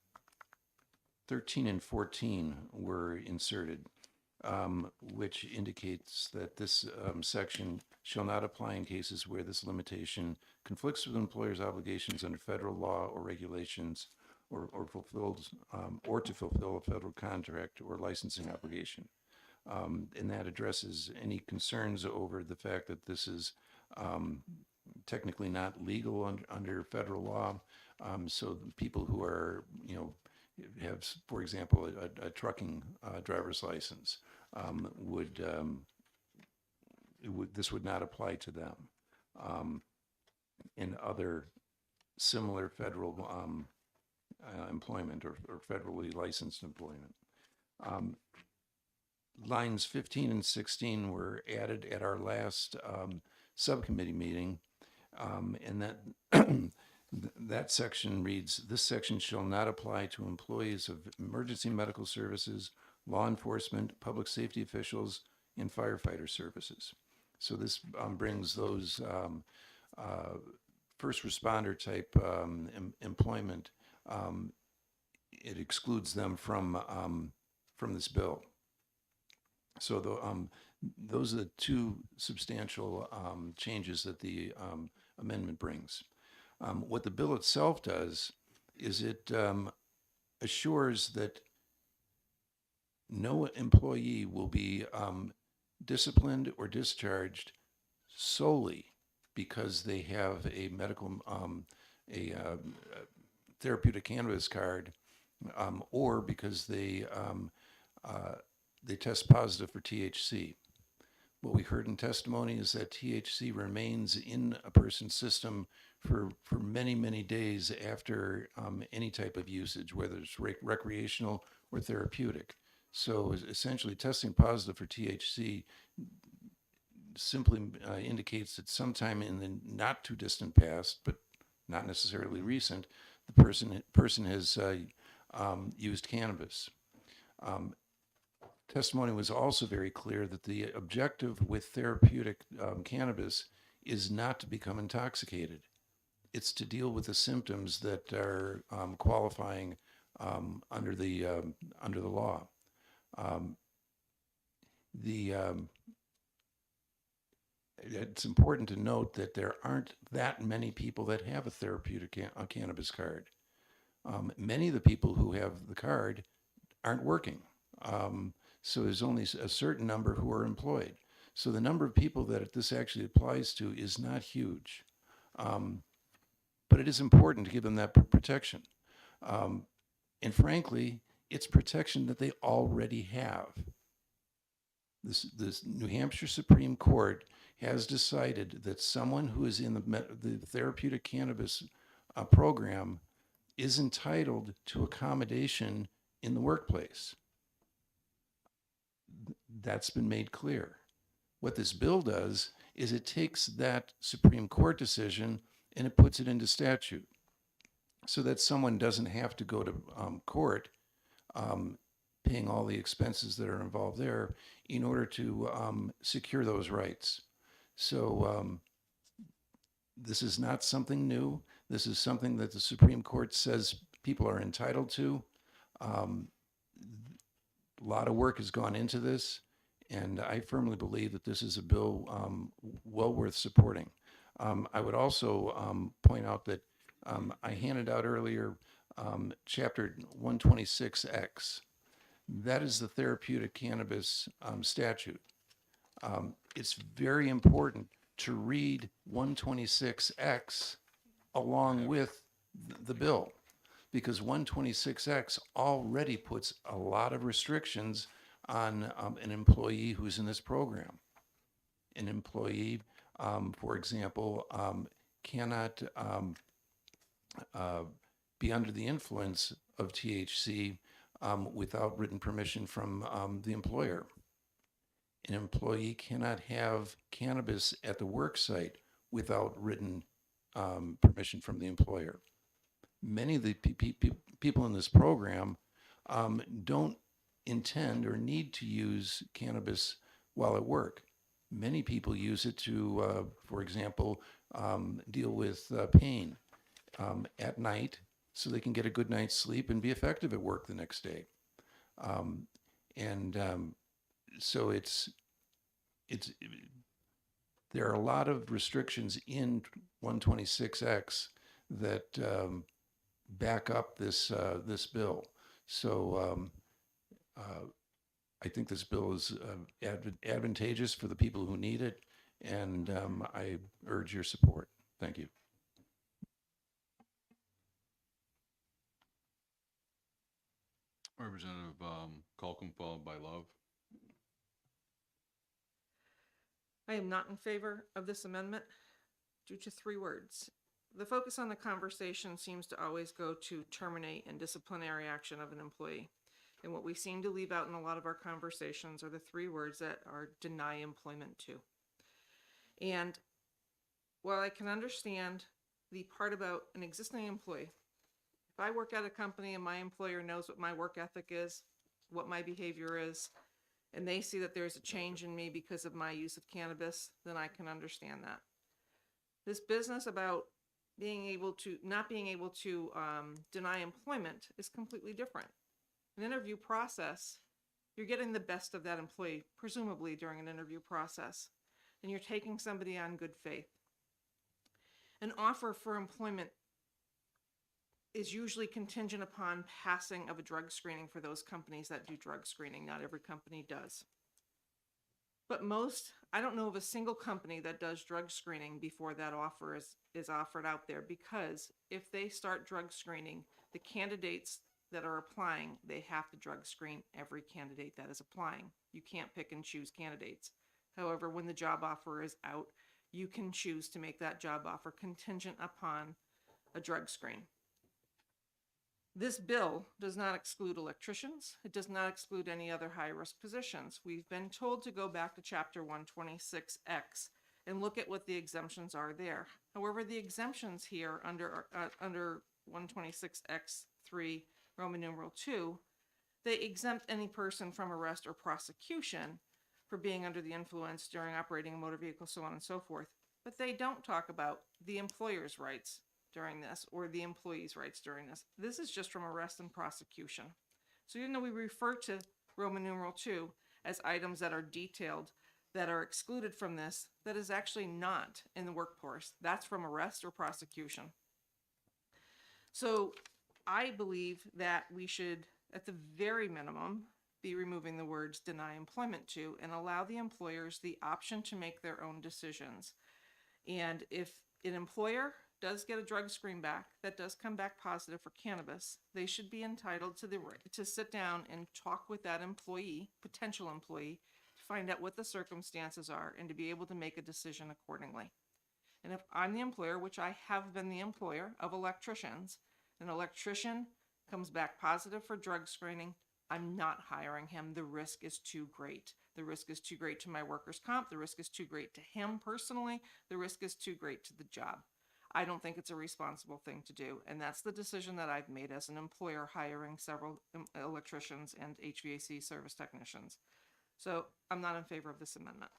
13 and 14 were inserted, which indicates that this section shall not apply in cases where this limitation conflicts with an employer's obligations under federal law or regulations, or fulfills, or to fulfill a federal contract or licensing obligation. And that addresses any concerns over the fact that this is technically not legal under federal law. So people who are, have, for example, a trucking driver's license this would not apply to them. In other similar federal employment or federally licensed employment. Lines 15 and 16 were added at our last subcommittee meeting, and that that section reads, "This section shall not apply to employees of emergency medical services, law enforcement, public safety officials, and firefighter services." So this brings those first responder type employment. It excludes them from this bill. So Those are the two substantial changes that the amendment brings. What the bill itself does is it assures that no employee will be disciplined or discharged solely because they have a medical, therapeutic cannabis card, or because they test positive for THC. What we heard in testimony is that THC remains in a person's system for many, many days after any type of usage, whether it's recreational or therapeutic. So essentially, testing positive for THC simply indicates that sometime in the not too distant past, but not necessarily recent, the person has used cannabis. Testimony was also very clear that the objective with therapeutic cannabis is not to become intoxicated. It's to deal with the symptoms that are qualifying under the law. It's important to note that there aren't that many people that have a therapeutic cannabis card. Many of the people who have the card aren't working. So there's only a certain number who are employed. So the number of people that this actually applies to is not huge. But it is important to give them that protection. And frankly, it's protection that they already have. This New Hampshire Supreme Court has decided that someone who is in the therapeutic cannabis program is entitled to accommodation in the workplace. That's been made clear. What this bill does is it takes that Supreme Court decision and it puts it into statute so that someone doesn't have to go to court paying all the expenses that are involved there in order to secure those rights. So this is not something new. This is something that the Supreme Court says people are entitled to. A lot of work has gone into this, and I firmly believe that this is a bill well worth supporting. I would also point out that I handed out earlier Chapter 126X. That is the therapeutic cannabis statute. It's very important to read 126X along with the bill, because 126X already puts a lot of restrictions on an employee who's in this program. An employee, for example, cannot be under the influence of THC without written permission from the employer. An employee cannot have cannabis at the work site without written permission from the employer. Many of the people in this program don't intend or need to use cannabis while at work. Many people use it to, for example, deal with pain at night so they can get a good night's sleep and be effective at work the next day. So there are a lot of restrictions in 126X that back up this bill. So I think this bill is advantageous for the people who need it, and I urge your support. Thank you. Representative Colcom, followed by Love. I am not in favor of this amendment due to 3 words. The focus on the conversation seems to always go to terminate and disciplinary action of an employee. And what we seem to leave out in a lot of our conversations are the 3 words that are deny employment to. And while I can understand the part about an existing employee, if I work at a company and my employer knows what my work ethic is, what my behavior is, and they see that there's a change in me because of my use of cannabis, then I can understand that. This business about not being able to deny employment is completely different. An interview process You're getting the best of that employee, presumably during an interview process, and you're taking somebody on good faith. An offer for employment is usually contingent upon passing of a drug screening for those companies that do drug screening. Not every company does. But most, I don't know of a single company that does drug screening before that offer is offered out there, because if they start drug screening, the candidates that are applying, they have to drug screen every candidate that is applying. You can't pick and choose candidates. However, when the job offer is out, you can choose to make that job offer contingent upon a drug screen. This bill does not exclude electricians. It does not exclude any other high-risk positions. We've been told to go back to Chapter 126X and look at what the exemptions are there. However, the exemptions here under 126X3, Roman numeral 2, they exempt any person from arrest or prosecution for being under the influence during operating a motor vehicle, so on and so forth. But they don't talk about the employer's rights during this, or the employee's rights during this. This is just from arrest and prosecution. So even though we refer to Roman numeral 2 as items that are detailed, that are excluded from this, that is actually not in the workforce. That's from arrest or prosecution. So I believe that we should, at the very minimum, be removing the words deny employment to and allow the employers the option to make their own decisions. And if an employer does get a drug screen back that does come back positive for cannabis, they should be entitled to the right to sit down and talk with that employee, potential employee, to find out what the circumstances are and to be able to make a decision accordingly. And if I'm the employer, which I have been the employer of electricians, an electrician comes back positive for drug screening, I'm not hiring him. The risk is too great. The risk is too great to my workers' comp. The risk is too great to him personally. The risk is too great to the job. I don't think it's a responsible thing to do. And that's the decision that I've made as an employer, hiring several electricians and HVAC service technicians. So I'm not in favor of this amendment.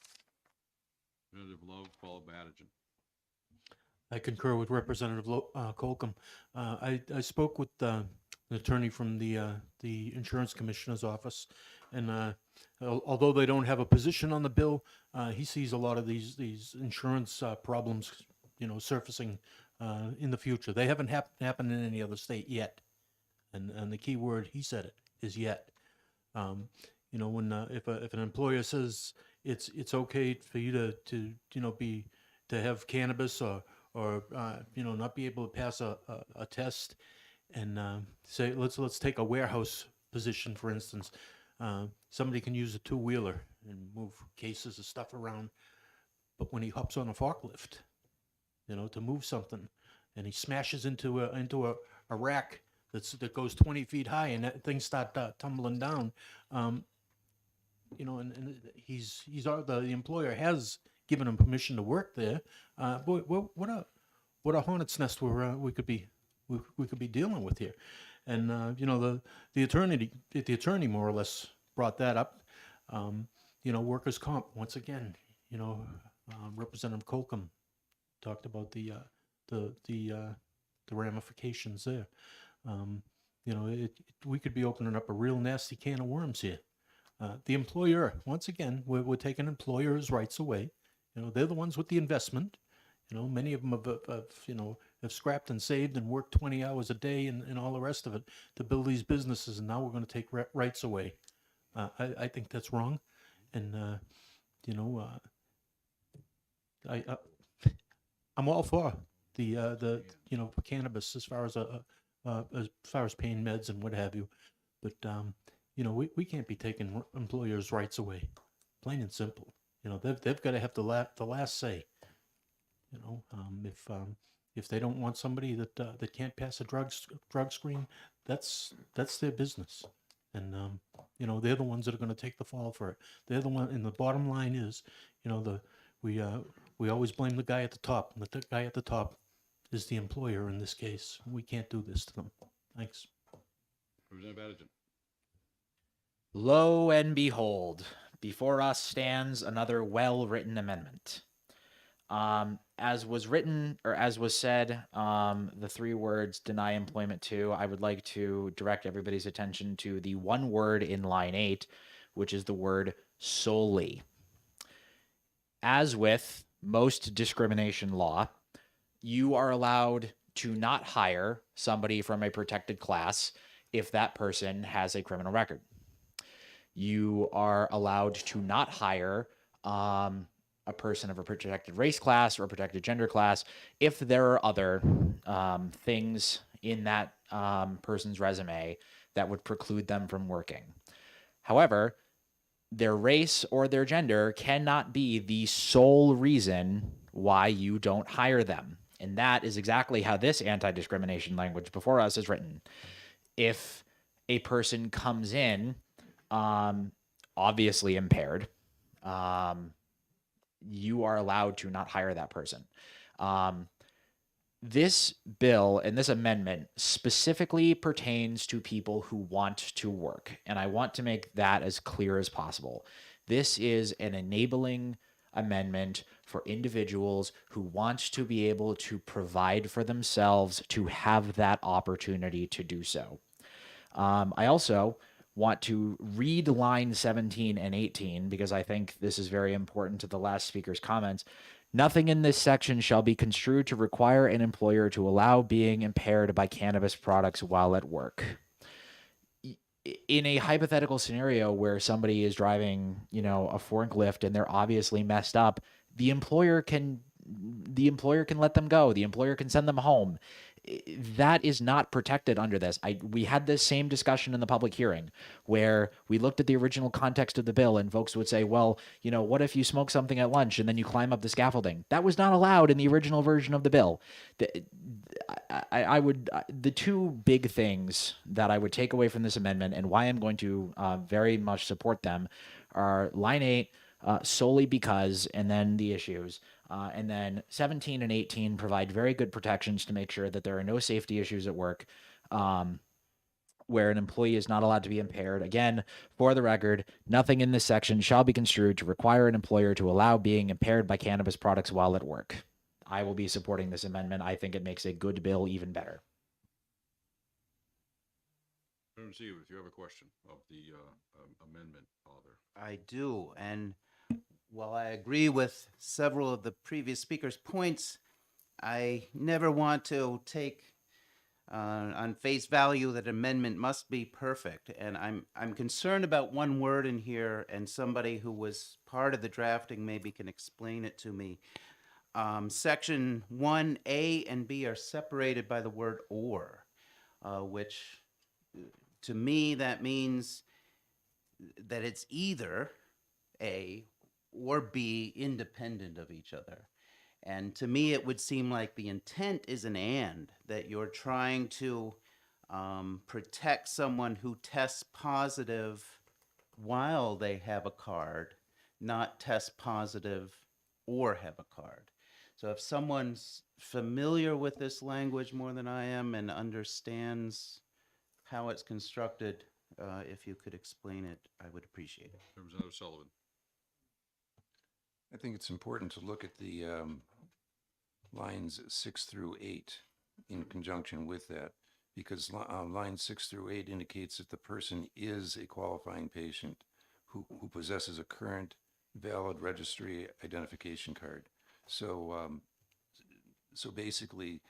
Representative Lowe, followed by Adigan. I concur with Representative Colcom. I spoke with an attorney from the Insurance Commissioner's office, and although they don't have a position on the bill, he sees a lot of these insurance problems, surfacing in the future. They haven't happened in any other state yet, and the key word, he said it, is yet. When if an employer says it's okay for you to have cannabis or not be able to pass a test, and say let's take a warehouse position, for instance. Somebody can use a two-wheeler and move cases of stuff around, but when he hops on a forklift, to move something, and he smashes into a rack that goes 20 feet high, and things start tumbling down, and the employer has given him permission to work there. Boy, what a hornet's nest we could be dealing with here. And the attorney more or less brought that up. Workers' comp, once again. Representative Colcom talked about the ramifications there. We could be opening up a real nasty can of worms here. The employer, once again, we're taking employers' rights away. They're the ones with the investment. Many of them have scrapped and saved and worked 20 hours a day and all the rest of it to build these businesses, and now we're going to take rights away. I think that's wrong, and I'm all for the cannabis as far as pain meds and what have you, but we can't be taking employers' rights away, plain and simple. They've got to have the last say. If they don't want somebody that can't pass a drug screen, that's their business, and they're the ones that are going to take the fall for it. They're the one, and the bottom line is, we always blame the guy at the top, and the guy at the top is the employer in this case. We can't do this to them. Thanks. Representative Adigan. Lo and behold, before us stands another well-written amendment. As was written, or as was said, the three words deny employment to, I would like to direct everybody's attention to the one word in line 8, which is the word solely. As with most discrimination law, you are allowed to not hire somebody from a protected class if that person has a criminal record. You are allowed to not hire a person of a protected race class or a protected gender class if there are other things in that person's resume that would preclude them from working. However, their race or their gender cannot be the sole reason why you don't hire them. And that is exactly how this anti-discrimination language before us is written. If a person comes in obviously impaired, you are allowed to not hire that person. This bill and this amendment specifically pertains to people who want to work, and I want to make that as clear as possible. This is an enabling amendment for individuals who want to be able to provide for themselves, to have that opportunity to do so. I also want to read line 17 and 18 because I think this is very important to the last speaker's comments. Nothing in this section shall be construed to require an employer to allow being impaired by cannabis products while at work. In a hypothetical scenario where somebody is driving, a forklift and they're obviously messed up, the employer can let them go. The employer can send them home. That is not protected under this. We had this same discussion in the public hearing where we looked at the original context of the bill and folks would say, well, what if you smoke something at lunch and then you climb up the scaffolding? That was not allowed in the original version of the bill. The two big things that I would take away from this amendment and why I'm going to very much support them are line 8, solely because, and then the issues. And then 17 and 18 provide very good protections to make sure that there are no safety issues at work where an employee is not allowed to be impaired. Again, for the record, nothing in this section shall be construed to require an employer to allow being impaired by cannabis products while at work. I will be supporting this amendment. I think it makes a good bill even better. Madam Steve, if you have a question of the amendment, Father. I do. And while I agree with several of the previous speakers' points, I never want to take on face value that amendment must be perfect. And I'm concerned about one word in here, and somebody who was part of the drafting maybe can explain it to me. Section 1A and B are separated by the word or, which to me that means that it's either A or B independent of each other. And to me, it would seem like the intent is an and, that you're trying to protect someone who tests positive while they have a card, not test positive or have a card. So if someone's familiar with this language more than I am and understands how it's constructed, if you could explain it, I would appreciate it. Representative Sullivan. I think it's important to look at the lines 6 through 8 in conjunction with that, because line 6 through 8 indicates that the person is a qualifying patient who possesses a current valid registry identification card. So, so basically,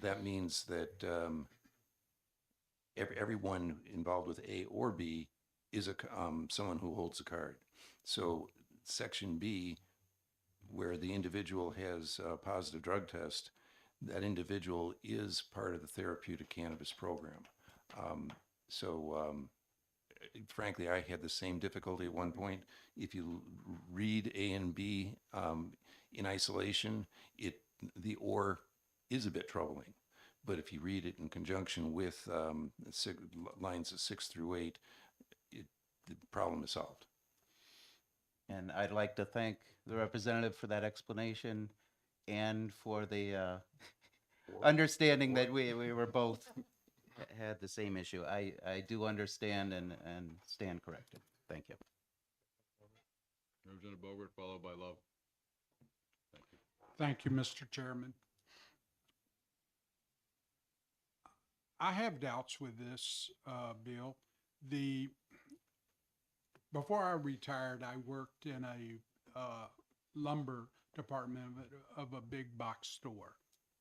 that means that everyone involved with A or B is someone who holds a card. So Section B, where the individual has a positive drug test, that individual is part of the therapeutic cannabis program. Frankly, I had the same difficulty at one point. If you read A and B in isolation, the or is a bit troubling. But if you read it in conjunction with lines 6 through 8, the problem is solved. And I'd like to thank the representative for that explanation and for the understanding that we were both had the same issue. I do understand and stand corrected. Thank you. Representative Bogert, followed by Love. Thank you. Thank you, Mr. Chairman. I have doubts with this bill. before I retired, I worked in a lumber department of a big box store.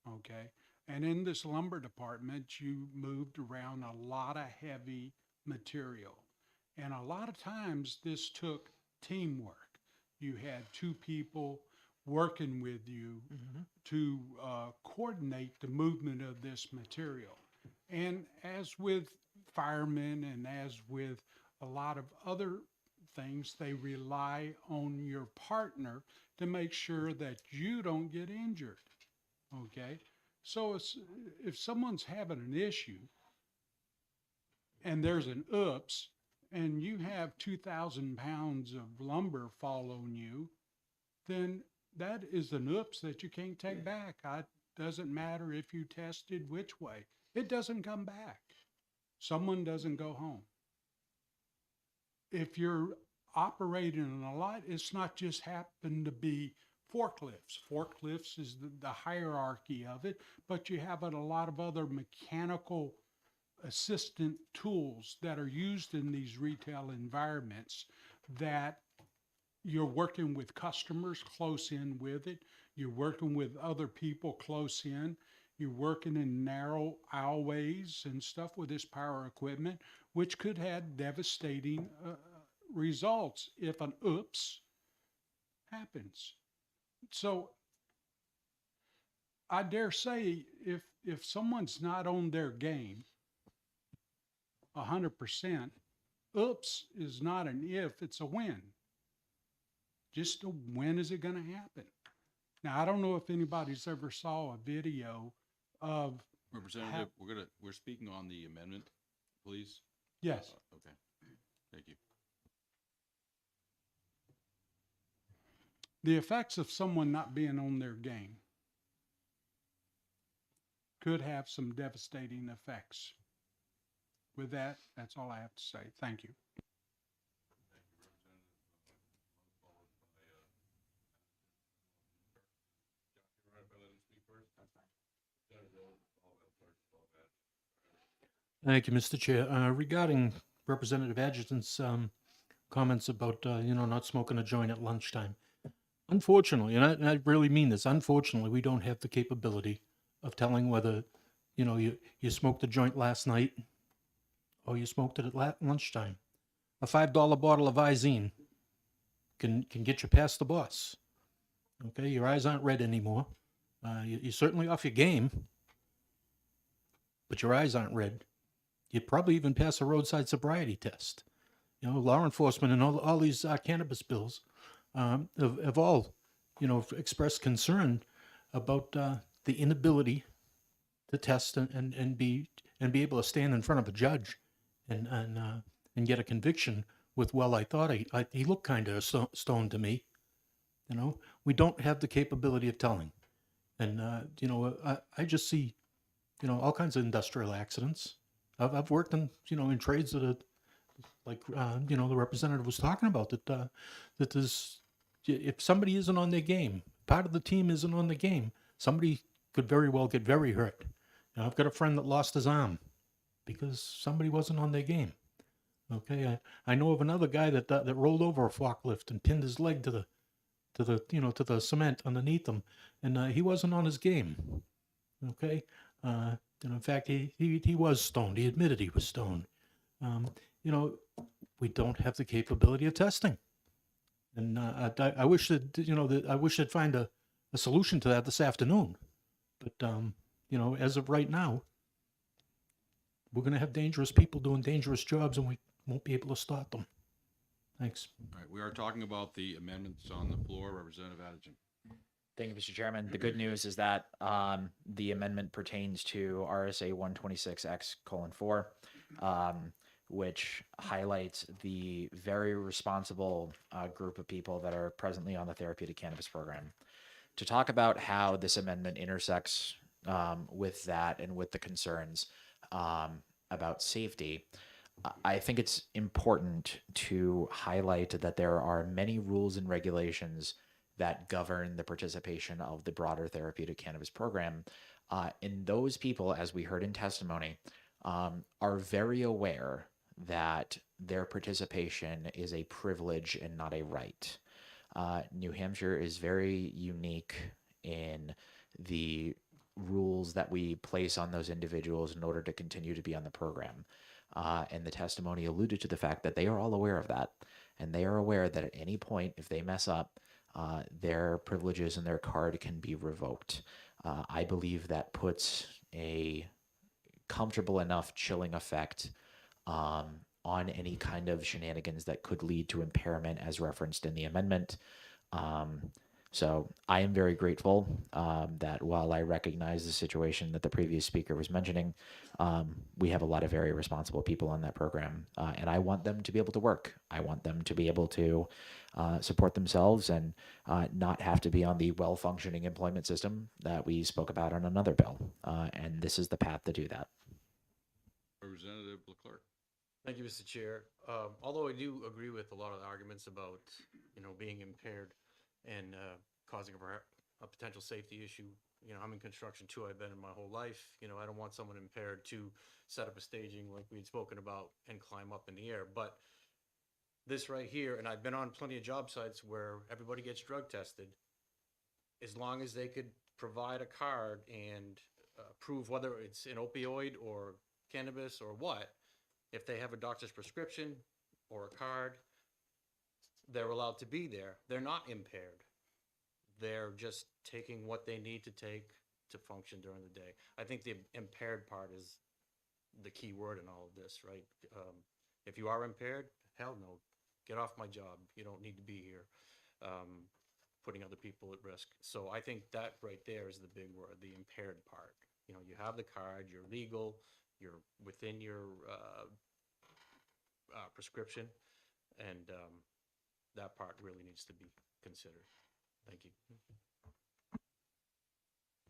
Okay. And in this lumber department, you moved around a lot of heavy material. And a lot of times this took teamwork. You had two people working with you to coordinate the movement of this material. And as with firemen and as with a lot of other things, they rely on your partner to make sure that you don't get injured. Okay? So if someone's having an issue and there's an oops, and you have 2,000 pounds of lumber fall on you, then that is an oops that you can't take back. It doesn't matter if you tested which way, it doesn't come back. Someone doesn't go home. If you're operating a lot, it's not just happen to be forklifts. Forklifts is the hierarchy of it, but you have a lot of other mechanical assistant tools that are used in these retail environments that you're working with customers close in with it. You're working with other people close in. You're working in narrow aisleways and stuff with this power equipment, which could have devastating results if an oops happens. So I dare say if someone's not on their game 100%, oops is not an if, it's a when. Just a when is it going to happen? Now, I don't know if anybody's ever saw a video of. Representative, we're speaking on the amendment, please. Yes. Okay, thank you. The effects of someone not being on their game could have some devastating effects. With that, that's all I have to say. Thank you. Thank you, Mr. Chair. Regarding Representative Adjutant's comments about, not smoking a joint at lunchtime. Unfortunately, and I really mean this, unfortunately, we don't have the capability of telling whether, you smoked a joint last night or you smoked it at lunchtime. A $5 bottle of Visine can get you past the boss. Okay, your eyes aren't red anymore. You're certainly off your game, but your eyes aren't red. You'd probably even pass a roadside sobriety test. Law enforcement and all these cannabis bills have all, expressed concern about the inability to test and be able to stand in front of a judge and get a conviction with, well, I thought he looked kind of stoned to me. We don't have the capability of telling. And, I just see, all kinds of industrial accidents. I've worked in, in trades that are like, the representative was talking about, that there's, if somebody isn't on their game, part of the team isn't on the game, somebody could very well get very hurt. I've got a friend that lost his arm because somebody wasn't on their game. Okay, I know of another guy that rolled over a forklift and pinned his leg to the cement underneath him, and he wasn't on his game. Okay, in fact, he was stoned. He admitted he was stoned. We don't have the capability of testing, and I wish that I wish I'd find a solution to that this afternoon. But as of right now, we're going to have dangerous people doing dangerous jobs, and we won't be able to stop them. Thanks. All right, we are talking about the amendments on the floor. Representative Adjutant. Thank you, Mr. Chairman. The good news is that the amendment pertains to RSA 126X:4, which highlights the very responsible group of people that are presently on the therapeutic cannabis program. To talk about how this amendment intersects with that and with the concerns about safety, I think it's important to highlight that there are many rules and regulations that govern the participation of the broader therapeutic cannabis program. And those people, as we heard in testimony, are very aware that their participation is a privilege and not a right. New Hampshire is very unique in the rules that we place on those individuals in order to continue to be on the program. And the testimony alluded to the fact that they are all aware of that. And they are aware that at any point, if they mess up, their privileges and their card can be revoked. I believe that puts a comfortable enough chilling effect on any kind of shenanigans that could lead to impairment as referenced in the amendment. So I am very grateful that while I recognize the situation that the previous speaker was mentioning, we have a lot of very responsible people on that program, and I want them to be able to work. I want them to be able to support themselves and not have to be on the well-functioning employment system that we spoke about on another bill. And this is the path to do that. Representative Leclerc. Thank you, Mr. Chair. Although I do agree with a lot of the arguments about, being impaired and causing a potential safety issue. I'm in construction too. I've been in my whole life. I don't want someone impaired to set up a staging like we had spoken about and climb up in the air. But this right here, and I've been on plenty of job sites where everybody gets drug tested, as long as they could provide a card and prove whether it's an opioid or cannabis or what, if they have a doctor's prescription or a card, they're allowed to be there. They're not impaired. They're just taking what they need to take to function during the day. I think the impaired part is the key word in all of this, right? If you are impaired, hell no, get off my job. You don't need to be here, putting other people at risk. So I think that right there is the big word, the impaired part. You have the card, you're legal, you're within your prescription, and that part really needs to be considered. Thank you.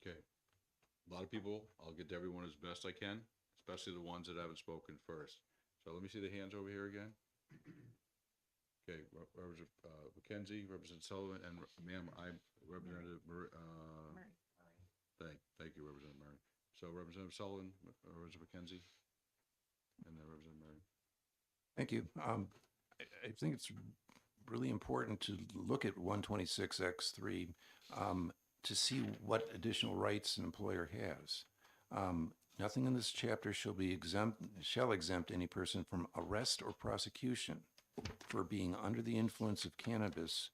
Okay. A lot of people, I'll get to everyone as best I can, especially the ones that haven't spoken first. So let me see the hands over here again. Okay, Representative McKenzie, Representative Sullivan, and ma'am, I'm Representative Murray. Thank you, Representative Murray. So Representative Sullivan, Representative McKenzie, and then Representative Murray. Thank you. I think it's really important to look at 126X3 to see what additional rights an employer has. Nothing in this chapter shall exempt any person from arrest or prosecution for being under the influence of cannabis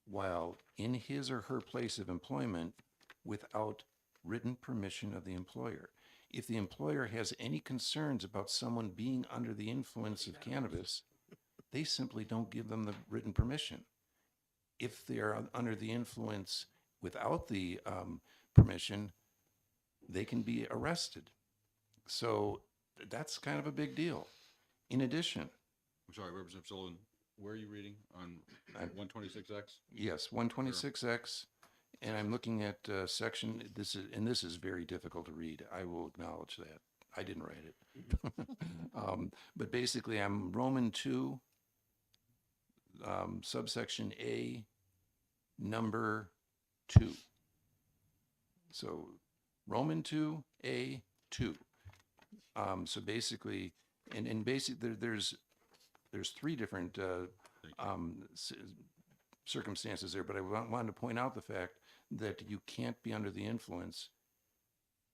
while in his or her place of employment without written permission of the employer. If the employer has any concerns about someone being under the influence of cannabis, they simply don't give them the written permission. If they are under the influence without the permission, they can be arrested. So that's kind of a big deal. In addition, I'm sorry, Representative Sullivan, where are you reading on 126X? yes, 126X, and I'm looking at section, this is very difficult to read. I will acknowledge that. I didn't write it. But basically, I'm Roman 2, subsection A, number 2. So Roman 2, A, 2. So basically, and basically there's 3 different circumstances there, but I wanted to point out the fact that you can't be under the influence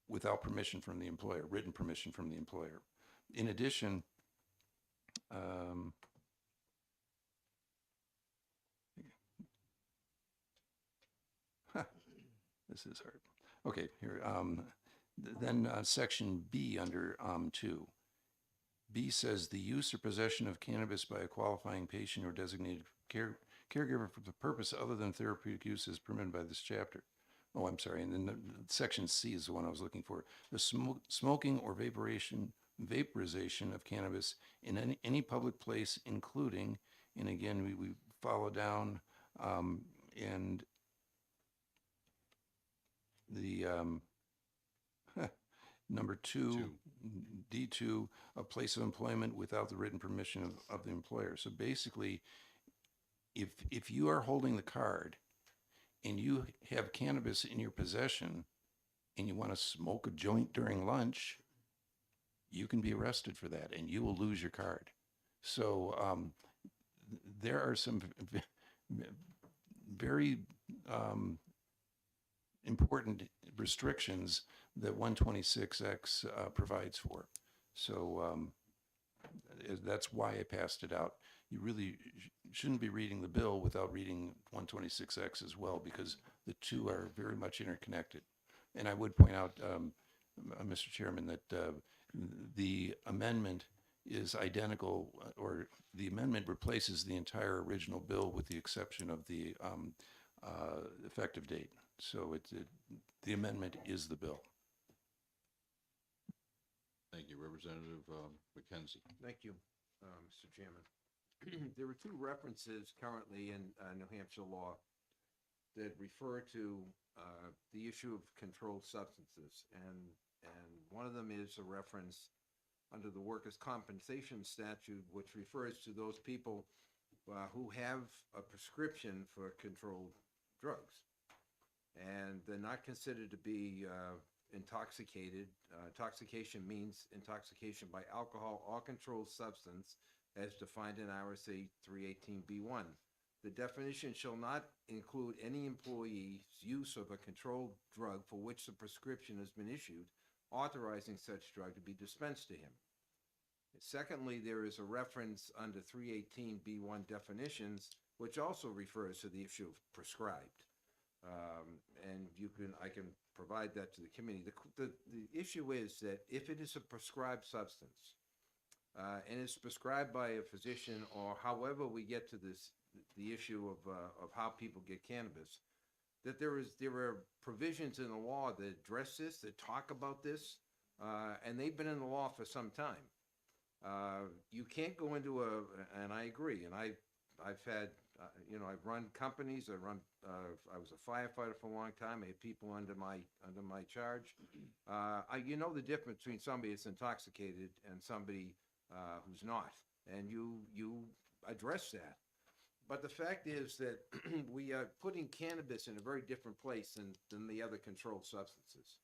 without permission from the employer, written permission from the employer. In addition, this is hard. Okay, here. Then section B under 2. B says the use or possession of cannabis by a qualifying patient or designated caregiver for the purpose other than therapeutic use is permitted by this chapter. Oh, I'm sorry. And then section C is the one I was looking for. The smoking or vaporization of cannabis in any public place, including, and again, we follow down and the number 2, D2, a place of employment without the written permission of the employer. So basically, if you are holding the card and you have cannabis in your possession and you want to smoke a joint during lunch, you can be arrested for that and you will lose your card. So there are some very important restrictions that 126X provides for. So that's why I passed it out. You really shouldn't be reading the bill without reading 126X as well, because the two are very much interconnected. And I would point out, Mr. Chairman, that the amendment is identical, or the amendment replaces the entire original bill with the exception of the effective date. So the amendment is the bill. Thank you, Representative McKenzie. Thank you, Mr. Chairman. There are two references currently in New Hampshire law that refer to the issue of controlled substances, and one of them is a reference under the workers' compensation statute, which refers to those people who have a prescription for controlled drugs, and they're not considered to be intoxicated. Intoxication means intoxication by alcohol or controlled substance as defined in RSA 318B1. The definition shall not include any employee's use of a controlled drug for which the prescription has been issued, authorizing such drug to be dispensed to him. Secondly, there is a reference under 318B1 definitions, which also refers to the issue of prescribed. And I can provide that to the committee. The issue is that if it is a prescribed substance, and it's prescribed by a physician, or however we get to the issue of how people get cannabis, that there are provisions in the law that address this, that talk about this, and they've been in the law for some time. You can't go into and I agree, and I've had, I've run companies, I was a firefighter for a long time, I had people under my charge. You know the difference between somebody that's intoxicated and somebody who's not, and you address that. But the fact is that we are putting cannabis in a very different place than the other controlled substances.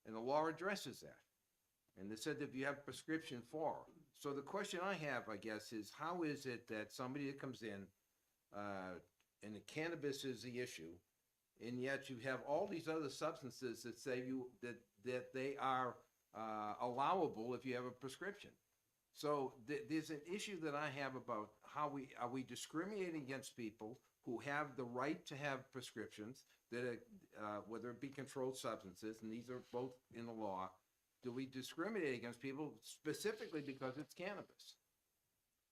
And the law addresses that. And they said that if you have prescription for. So the question I have, I guess, is how is it that somebody that comes in and the cannabis is the issue, and yet you have all these other substances that say that they are allowable if you have a prescription? So there's an issue that I have about how are we discriminating against people who have the right to have prescriptions, that whether it be controlled substances, and these are both in the law. Do we discriminate against people specifically because it's cannabis?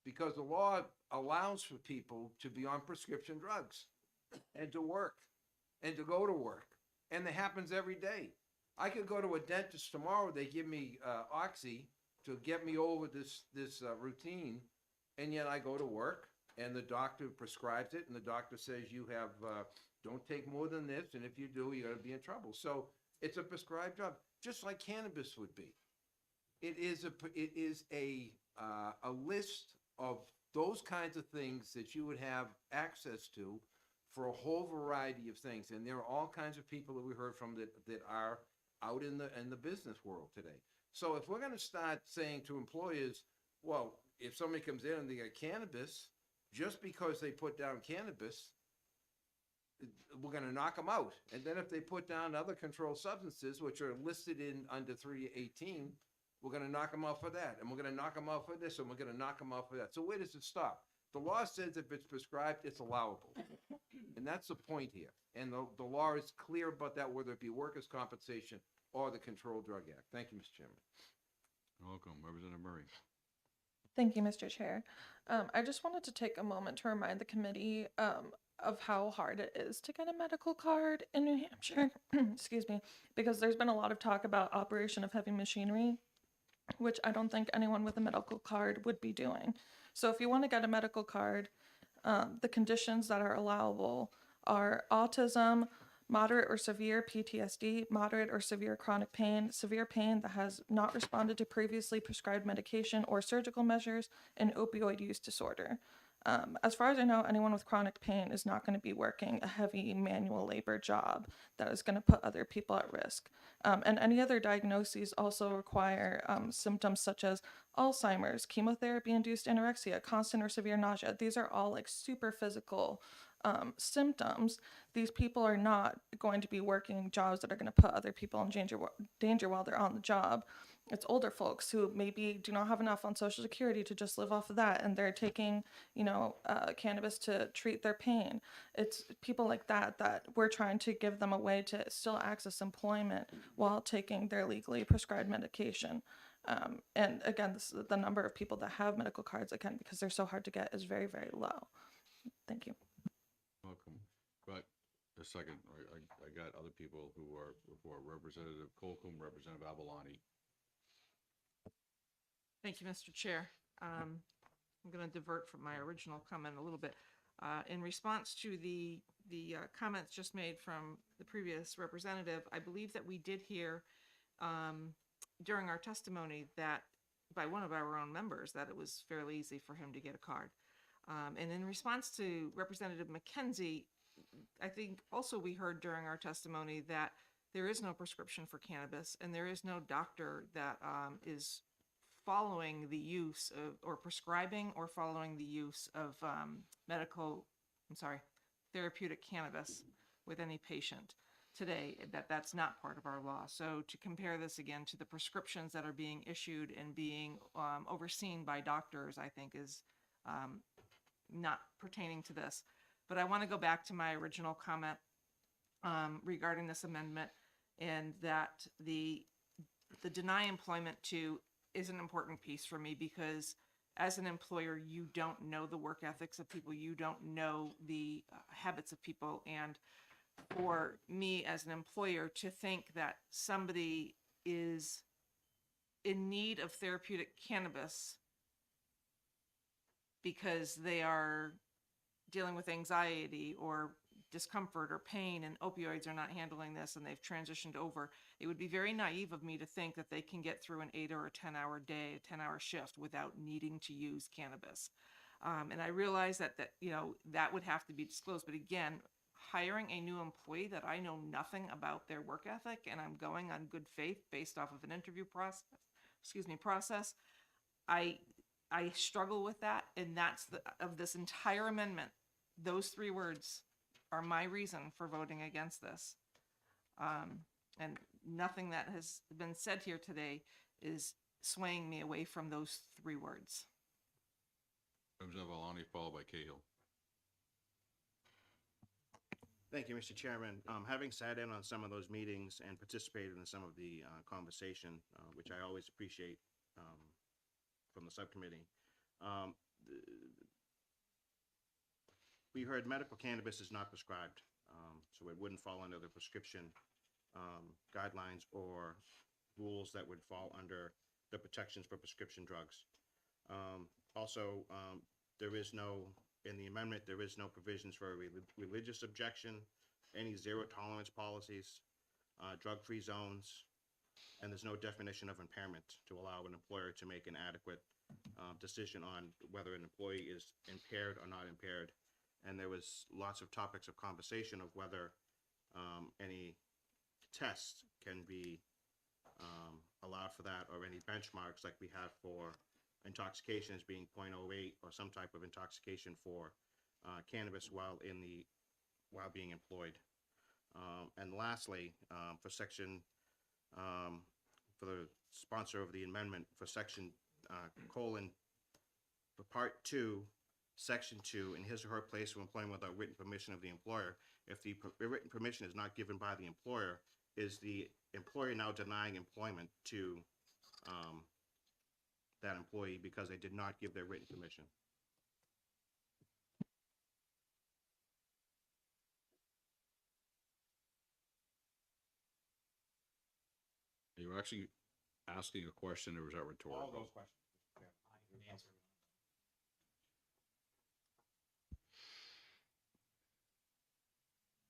Because the law allows for people to be on prescription drugs and to work and to go to work. And it happens every day. I could go to a dentist tomorrow, they give me Oxy to get me over this routine, and yet I go to work and the doctor prescribes it, and the doctor says you have, don't take more than this, and if you do, you're gonna be in trouble. So it's a prescribed drug, just like cannabis would be. It is a list of those kinds of things that you would have access to for a whole variety of things. And there are all kinds of people that we heard from that are out in the business world today. So if we're gonna start saying to employers, well, if somebody comes in and they got cannabis, just because they put down cannabis, we're going to knock them out. And then if they put down other controlled substances, which are listed in under 318, we're going to knock them out for that. And we're going to knock them out for this, and we're going to knock them out for that. So where does it stop? The law says if it's prescribed, it's allowable. And that's the point here. And the law is clear about that, whether it be workers' compensation or the Controlled Drug Act. Thank you, Mr. Chairman. You're welcome. Representative Murray. Thank you, Mr. Chair. I just wanted to take a moment to remind the committee of how hard it is to get a medical card in New Hampshire. Excuse me, because there's been a lot of talk about operation of heavy machinery, which I don't think anyone with a medical card would be doing. So if you want to get a medical card, the conditions that are allowable are autism, moderate or severe PTSD, moderate or severe chronic pain, severe pain that has not responded to previously prescribed medication or surgical measures, and opioid use disorder. As far as I know, anyone with chronic pain is not going to be working a heavy manual labor job that is going to put other people at risk. And any other diagnoses also require symptoms such as Alzheimer's, chemotherapy-induced anorexia, constant or severe nausea. These are all like super physical symptoms. These people are not going to be working jobs that are going to put other people in danger while they're on the job. It's older folks who maybe do not have enough on Social Security to just live off of that, and they're taking, cannabis to treat their pain. It's people like that that we're trying to give them a way to still access employment while taking their legally prescribed medication. And again, the number of people that have medical cards, again, because they're so hard to get, is very, very low. Thank you. Welcome. But a second, I got other people who are Representative Colcom, Representative Avalani. Thank you, Mr. Chair. I'm going to divert from my original comment a little bit. In response to the comments just made from the previous representative, I believe that we did hear during our testimony that by one of our own members that it was fairly easy for him to get a card. And in response to Representative McKenzie, I think also we heard during our testimony that there is no prescription for cannabis and there is no doctor that is following the use of, or prescribing or following the use of therapeutic cannabis with any patient today, that's not part of our law. So to compare this again to the prescriptions that are being issued and being overseen by doctors, I think is not pertaining to this. But I want to go back to my original comment regarding this amendment, and that the deny employment to is an important piece for me, because as an employer, you don't know the work ethics of people, you don't know the habits of people. And for me as an employer to think that somebody is in need of therapeutic cannabis because they are dealing with anxiety or discomfort or pain, and opioids are not handling this and they've transitioned over, it would be very naive of me to think that they can get through an 8 or a 10-hour day, a 10-hour shift without needing to use cannabis. And I realize that that would have to be disclosed. But again, hiring a new employee that I know nothing about their work ethic and I'm going on good faith based off of an interview process, I struggle with that. And that's of this entire amendment, those 3 words are my reason for voting against this. And nothing that has been said here today is swaying me away from those 3 words. Representative Avalani, followed by Cahill. Thank you, Mr. Chairman. Having sat in on some of those meetings and participated in some of the conversation, which I always appreciate from the subcommittee, we heard medical cannabis is not prescribed, so it wouldn't fall under the prescription guidelines or rules that would fall under the protections for prescription drugs. Also, there is no, in the amendment, there is no provisions for a religious objection, any zero tolerance policies, drug-free zones, and there's no definition of impairment to allow an employer to make an adequate decision on whether an employee is impaired or not impaired. And there was lots of topics of conversation of whether any tests can be allowed for that, or any benchmarks like we have for intoxication as being 0.08 or some type of intoxication for cannabis while being employed. And lastly, for the sponsor of the amendment, for section for part 2, section 2, in his or her place of employment without written permission of the employer, if the written permission is not given by the employer, is the employer now denying employment to that employee because they did not give their written permission? Are you actually asking a question, or is that rhetorical? All those questions.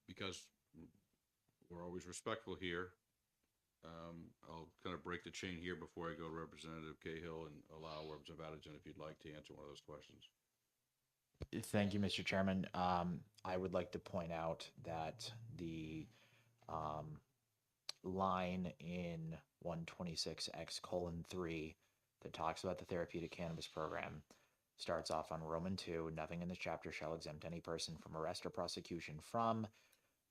Because we're always respectful here, I'll kind of break the chain here before I go to Representative Cahill and allow Representative Addison, if you'd like, to answer one of those questions. Thank you, Mr. Chairman. I would like to point out that the um, line in 126X:3 that talks about the therapeutic cannabis program starts off on Roman 2. Nothing in this chapter shall exempt any person from arrest or prosecution from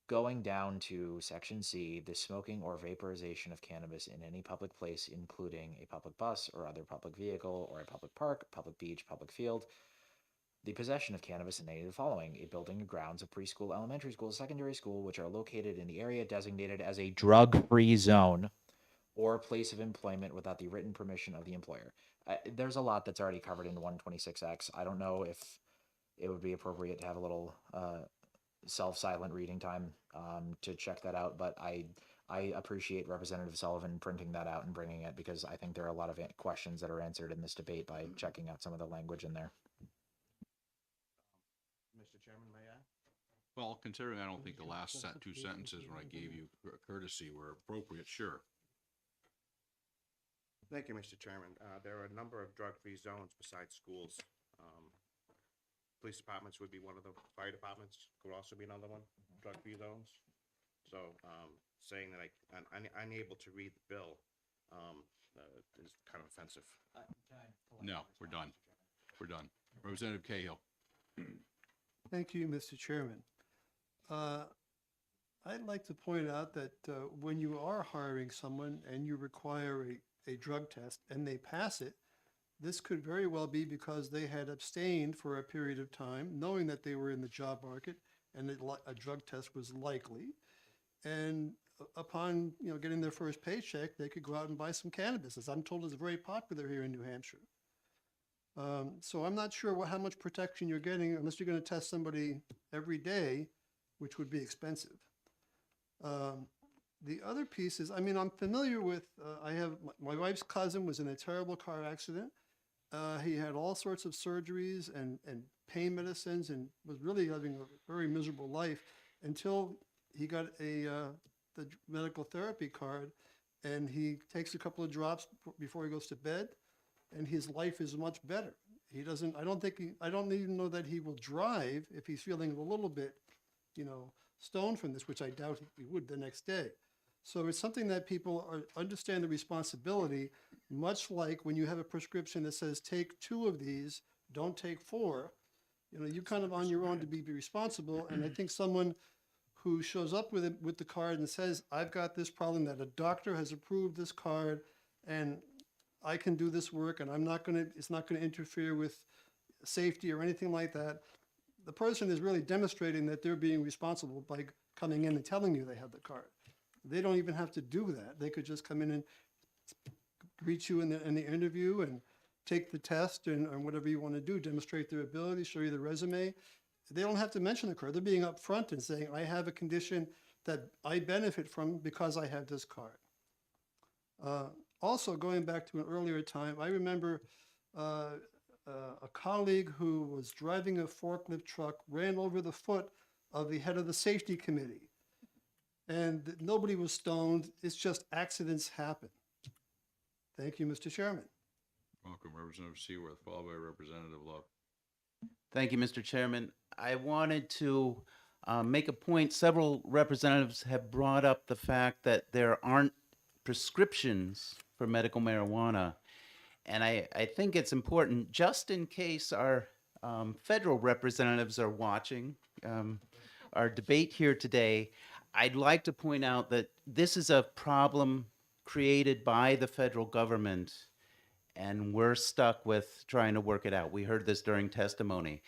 going down to Section C, the smoking or vaporization of cannabis in any public place, including a public bus or other public vehicle, or a public park, public beach, public field. The possession of cannabis in any of the following: a building or grounds of preschool, elementary school, secondary school, which are located in the area designated as a drug-free zone, or place of employment without the written permission of the employer. There's a lot that's already covered in 126X. I don't know if it would be appropriate to have a little self-silent reading time to check that out, but I appreciate Representative Sullivan printing that out and bringing it, because I think there are a lot of questions that are answered in this debate by checking out some of the language in there. Mr. Chairman, may I? Well, considering I don't think the last two sentences when I gave you courtesy were appropriate, sure. Thank you, Mr. Chairman. There are a number of drug-free zones besides schools. Police departments would be one of them. Fire departments could also be another one, drug-free zones. So saying that I'm unable to read the bill is kind of offensive. No, we're done. We're done. Representative Cahill. Thank you, Mr. Chairman. I'd like to point out that when you are hiring someone and you require a drug test and they pass it, this could very well be because they had abstained for a period of time, knowing that they were in the job market and that a drug test was likely. And upon getting their first paycheck, they could go out and buy some cannabis, as I'm told is very popular here in New Hampshire. So I'm not sure how much protection you're getting unless you're going to test somebody every day, which would be expensive. The other piece is, I mean, I'm familiar with, my wife's cousin was in a terrible car accident. He had all sorts of surgeries and pain medicines and was really having a very miserable life until he got the medical therapy card, and he takes a couple of drops before he goes to bed, and his life is much better. He doesn't, I don't even know that he will drive if he's feeling a little bit, stoned from this, which I doubt he would the next day. So it's something that people understand the responsibility, much like when you have a prescription that says take 2 of these, don't take 4. You're kind of on your own to be responsible. And I think someone who shows up with the card and says, I've got this problem, that a doctor has approved this card and I can do this work and it's not going to interfere with safety or anything like that. The person is really demonstrating that they're being responsible by coming in and telling you they have the card. They don't even have to do that. They could just come in and greet you in the interview and take the test and whatever you want to do, demonstrate their ability, show you the resume. They don't have to mention the card. They're being upfront and saying, I have a condition that I benefit from because I have this card. Also, going back to an earlier time, I remember a colleague who was driving a forklift truck ran over the foot of the head of the safety committee. And nobody was stoned. It's just accidents happen. Thank you, Mr. Chairman. Welcome, Representative Seaworth, followed by Representative Love. Thank you, Mr. Chairman. I wanted to make a point. Several representatives have brought up the fact that there aren't prescriptions for medical marijuana. And I think it's important, just in case our federal representatives are watching our debate here today, I'd like to point out that this is a problem created by the federal government, and we're stuck with trying to work it out. We heard this during testimony.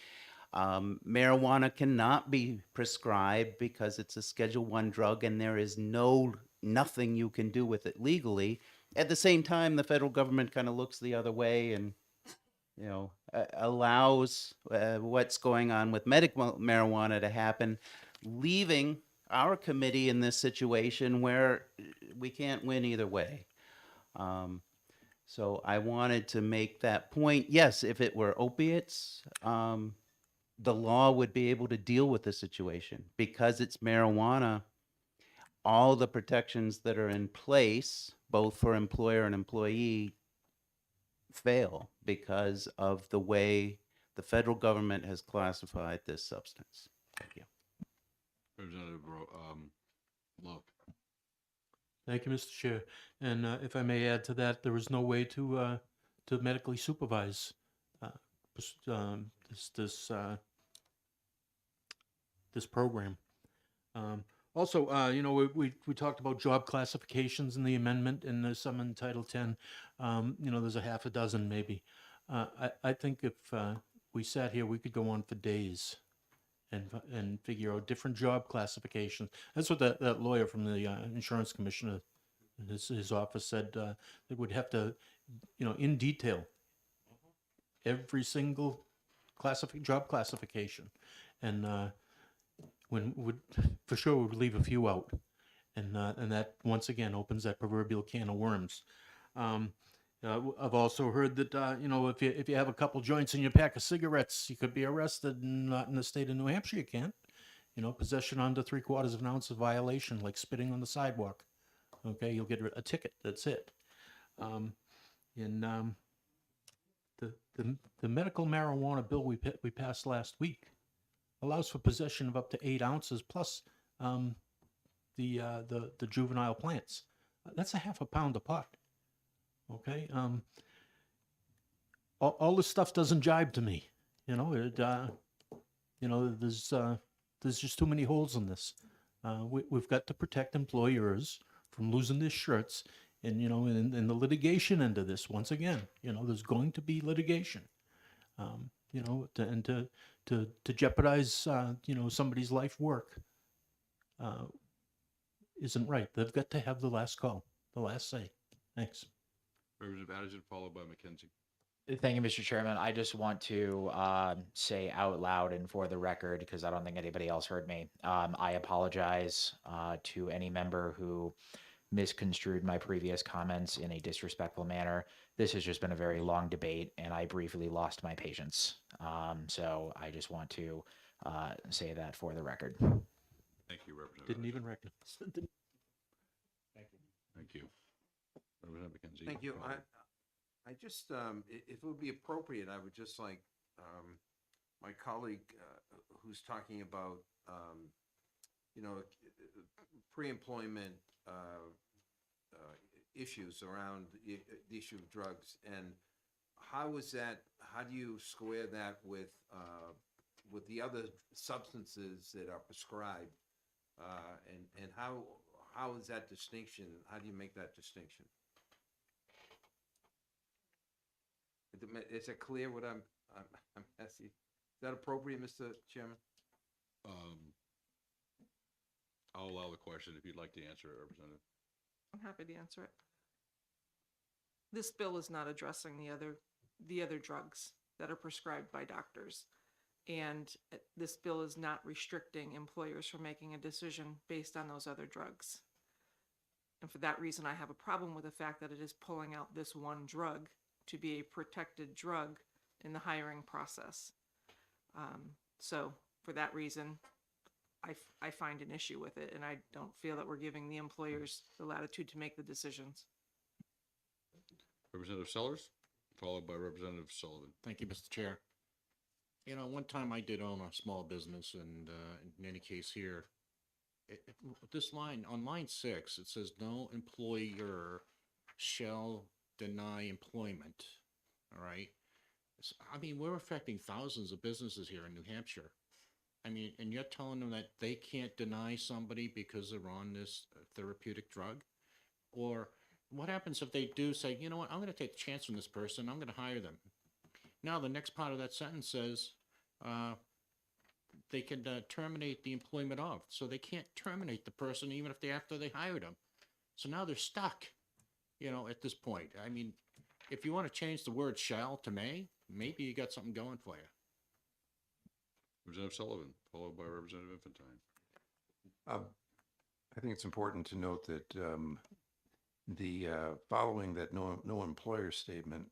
Marijuana cannot be prescribed because it's a Schedule I drug, and there is nothing you can do with it legally. At the same time, the federal government kind of looks the other way and allows what's going on with medical marijuana to happen, leaving our committee in this situation where we can't win either way. So I wanted to make that point. Yes, if it were opiates, the law would be able to deal with the situation. Because it's marijuana, all the protections that are in place, both for employer and employee, fail because of the way The federal government has classified this substance. Thank you. Representative Love. Thank you, Mr. Chair. And if I may add to that, there is no way to medically supervise this program. Also, you know, we talked about job classifications in the amendment, and there's some in Title 10. You know, there's a half a dozen maybe. I think if we sat here, we could go on for days and figure out different job classifications. That's what that lawyer from the insurance commissioner, his office said, they would have to, you know, in detail, every single job classification. And when would for sure would leave a few out, and that once again opens that proverbial can of worms. I've also heard that you know, if you have a couple joints in your pack of cigarettes, you could be arrested. Not in the state of New Hampshire, you can't. You know, possession under 3/4 of an ounce is a violation, like spitting on the sidewalk. Okay, you'll get a ticket. That's it. The medical marijuana bill we passed last week allows for possession of up to 8 ounces plus the juvenile plants. That's a half a pound a pot. Okay. All this stuff doesn't jibe to me. You know, you know, there's just too many holes in this. We've got to protect employers from losing their shirts. And, you know, in the litigation end of this, once again, you know, there's going to be litigation. You know, to jeopardize, you know, somebody's life work isn't right. They've got to have the last call, the last say. Thanks. Representative Addison, followed by McKenzie. Thank you, Mr. Chairman. I just want to say out loud and for the record, because I don't think anybody else heard me, I apologize to any member who misconstrued my previous comments in a disrespectful manner. This has just been a very long debate, and I briefly lost my patience. So I just want to say that for the record. Thank you, Representative. Didn't even recognize. Thank you. Representative McKenzie. Thank you. I just, if it would be appropriate, I would just like my colleague who's talking about, you know, pre-employment issues around the issue of drugs, and how do you square that with the other substances that are prescribed, and how is that distinction? How do you make that distinction? Is it clear what I'm asking? Is that appropriate, Mr. Chairman? I'll allow the question if you'd like to answer it, Representative. I'm happy to answer it. This bill is not addressing the other drugs that are prescribed by doctors. And this bill is not restricting employers from making a decision based on those other drugs. And for that reason, I have a problem with the fact that it is pulling out this one drug to be a protected drug in the hiring process. So for that reason, I find an issue with it, and I don't feel that we're giving the employers the latitude to make the decisions. Representative Sellers, followed by Representative Sullivan. Thank you, Mr. Chair. You know, one time I did own a small business, and in any case here, this line, on line 6, it says no employer shall deny employment. All right. I mean, we're affecting thousands of businesses here in New Hampshire. I mean, and you're telling them that they can't deny somebody because they're on this therapeutic drug? Or what happens if they do say, you know what, I'm going to take a chance on this person, I'm going to hire them. Now, the next part of that sentence says they can terminate the employment of. So they can't terminate the person even if after they hired them. So now they're stuck, you know, at this point. I mean, if you want to change the word shall to may, maybe you got something going for you. Representative Sullivan, followed by Representative Infantine. I think it's important to note that the following that no employer statement,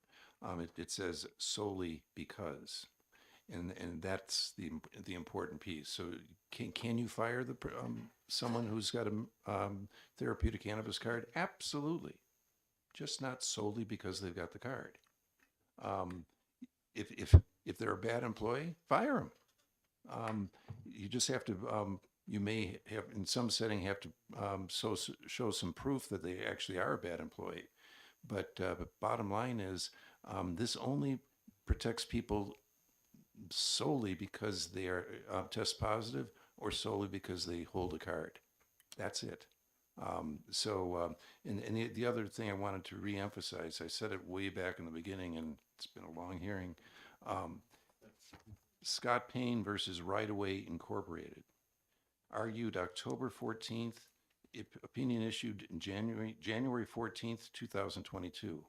it says solely because, and that's the important piece. So can you fire someone who's got a therapeutic cannabis card? Absolutely, just not solely because they've got the card. if they're a bad employee, fire them. You just have to, you may have, in some setting, have to show some proof that they actually are a bad employee. But bottom line is, this only protects people solely because they are test positive or solely because they hold a card. That's it. And the other thing I wanted to reemphasize, I said it way back in the beginning, and it's been a long hearing. Scott Payne versus Right Away Incorporated argued October 14th, opinion issued in January 14th, 2022.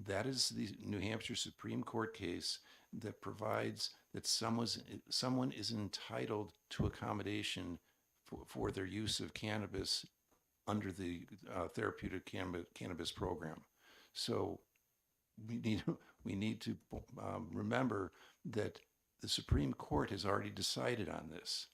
That is the New Hampshire Supreme Court case that provides that someone is entitled to accommodation for their use of cannabis under the therapeutic cannabis program. So we need to remember that the Supreme Court has already decided on this.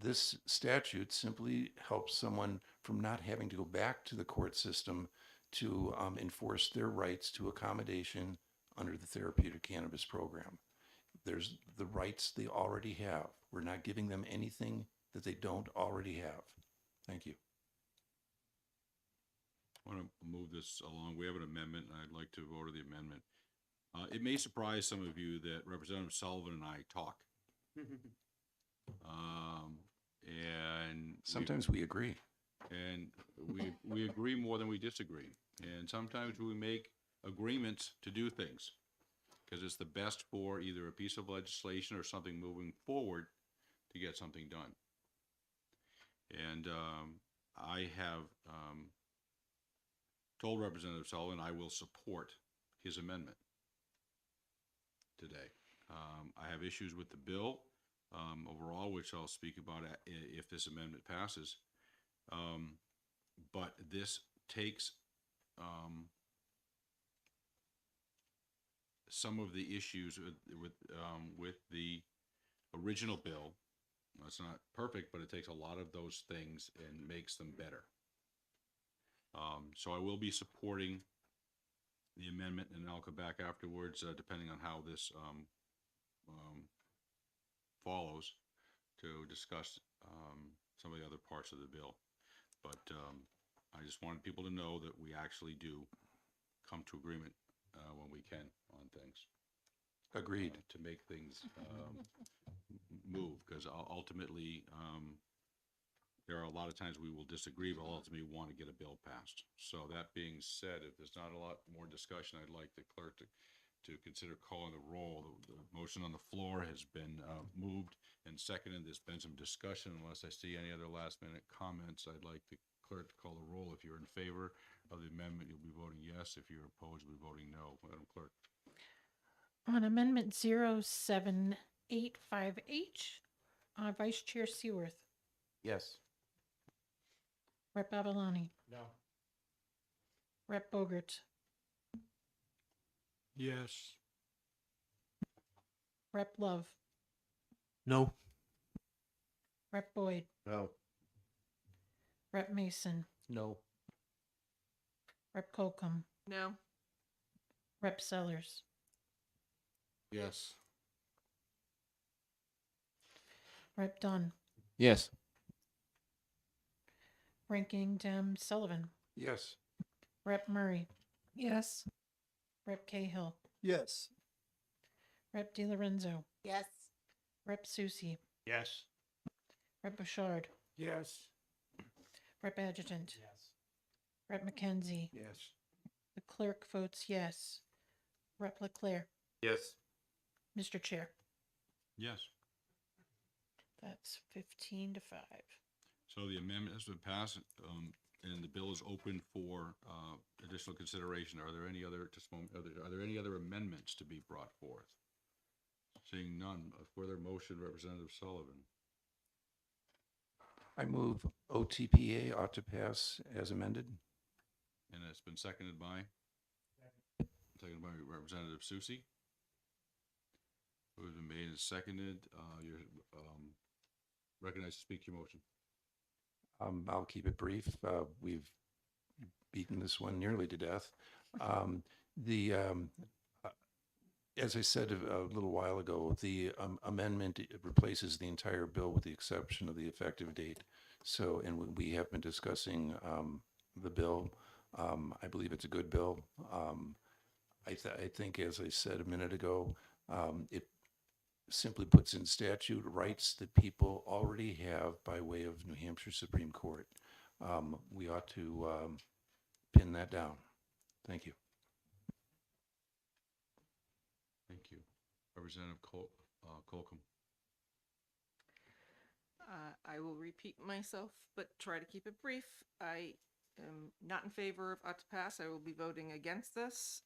This statute simply helps someone from not having to go back to the court system to enforce their rights to accommodation under the therapeutic cannabis program. There's the rights they already have. We're not giving them anything that they don't already have. Thank you. I want to move this along. We have an amendment, and I'd like to vote on the amendment. It may surprise some of you that Representative Sullivan and I talk. And sometimes we agree. And we agree more than we disagree. And sometimes we make agreements to do things because it's the best for either a piece of legislation or something moving forward to get something done. And I have told Representative Sullivan I will support his amendment today. I have issues with the bill overall, which I'll speak about if this amendment passes. But this takes some of the issues with the original bill. It's not perfect, but it takes a lot of those things and makes them better. So I will be supporting the amendment, and I'll come back afterwards, depending on how this follows, to discuss some of the other parts of the bill. But I just wanted people to know that we actually do come to agreement when we can on things. Agreed. To make things move, because ultimately there are a lot of times we will disagree, but ultimately we want to get a bill passed. So that being said, if there's not a lot more discussion, I'd like the clerk to consider calling the roll. The motion on the floor has been moved and seconded. There's been some discussion. Unless I see any other last minute comments, I'd like the clerk to call the roll. If you're in favor of the amendment, you'll be voting yes. If you're opposed, you'll be voting no. Madam Clerk. On Amendment 0785H, Vice Chair Seaworth, Yes. Rep. Babalani, No. Rep. Bogert, Yes. Rep. Love, No. Rep. Boyd, No. Rep. Mason, No. Rep. Colcom, No. Rep. Sellers, Yes. Rep. Dunn, Yes. Ranking Dem Sullivan, Yes. Rep. Murray, Yes. Rep. Cahill, Yes. Rep. DiLorenzo, Yes. Rep. Susi, Yes. Rep. Bouchard, Yes. Rep. Adjutant, Yes. Rep. McKenzie. Yes. The clerk votes yes. Rep. Leclerc, Yes. Mr. Chair. Yes. That's 15-5. So the amendment has been passed, and the bill is open for additional consideration. Are there any other, just a moment, are there any other amendments to be brought forth? Seeing none, a further motion, Representative Sullivan. I move OTPA ought to pass as amended. And it's been seconded by? Seconded by Representative Susi. It has been made and seconded. You're recognized to speak your motion. I'll keep it brief. We've beaten this one nearly to death. As I said a little while ago, the amendment replaces the entire bill with the exception of the effective date. So, and we have been discussing the bill. I believe it's a good bill. I think, as I said a minute ago, it simply puts in statute rights that people already have by way of New Hampshire Supreme Court. We ought to pin that down. Thank you. Thank you. Representative Colcom. I will repeat myself, but try to keep it brief. I am not in favor of ought to pass. I will be voting against this.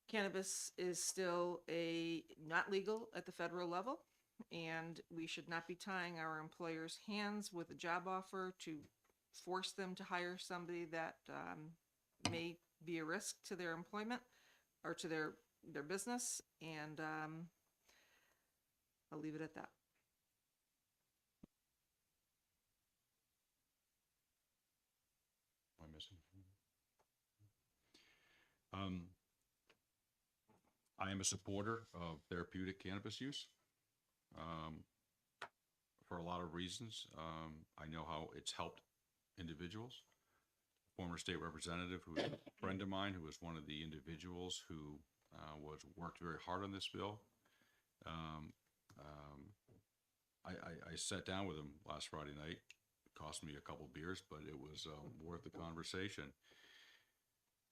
Cannabis is still not legal at the federal level, and we should not be tying our employers' hands with a job offer to force them to hire somebody that may be a risk to their employment or to their business. And I'll leave it at that. Am I missing? I am a supporter of therapeutic cannabis use for a lot of reasons. I know how it's helped individuals. Former state representative, who is a friend of mine, who was one of the individuals who worked very hard on this bill. I sat down with him last Friday night. It cost me a couple beers, but it was worth the conversation.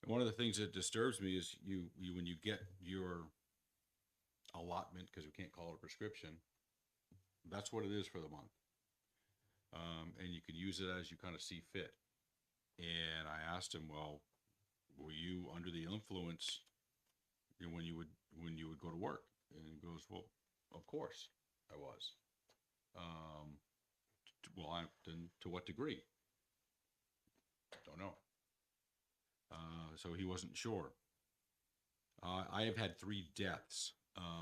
And one of the things that disturbs me is you when you get your allotment, because we can't call it a prescription, that's what it is for the month. And you can use it as you kind of see fit. And I asked him, well, were you under the influence when you would go to work? And he goes, well, of course I was. Well, then to what degree? Don't know. So he wasn't sure. I have had 3 deaths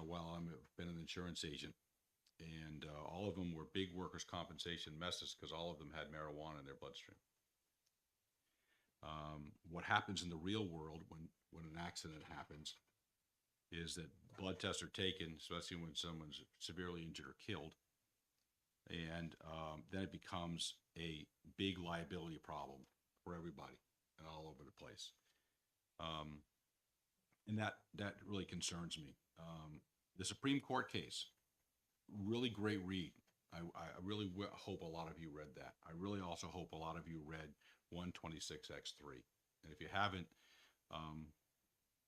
while I've been an insurance agent, and all of them were big workers' compensation messes because all of them had marijuana in their bloodstream. What happens in the real world when an accident happens is that blood tests are taken, especially when someone's severely injured or killed, and then it becomes a big liability problem for everybody and all over the place. And that really concerns me. The Supreme Court case, really great read. I really hope a lot of you read that. I really also hope a lot of you read 126X3. And if you haven't,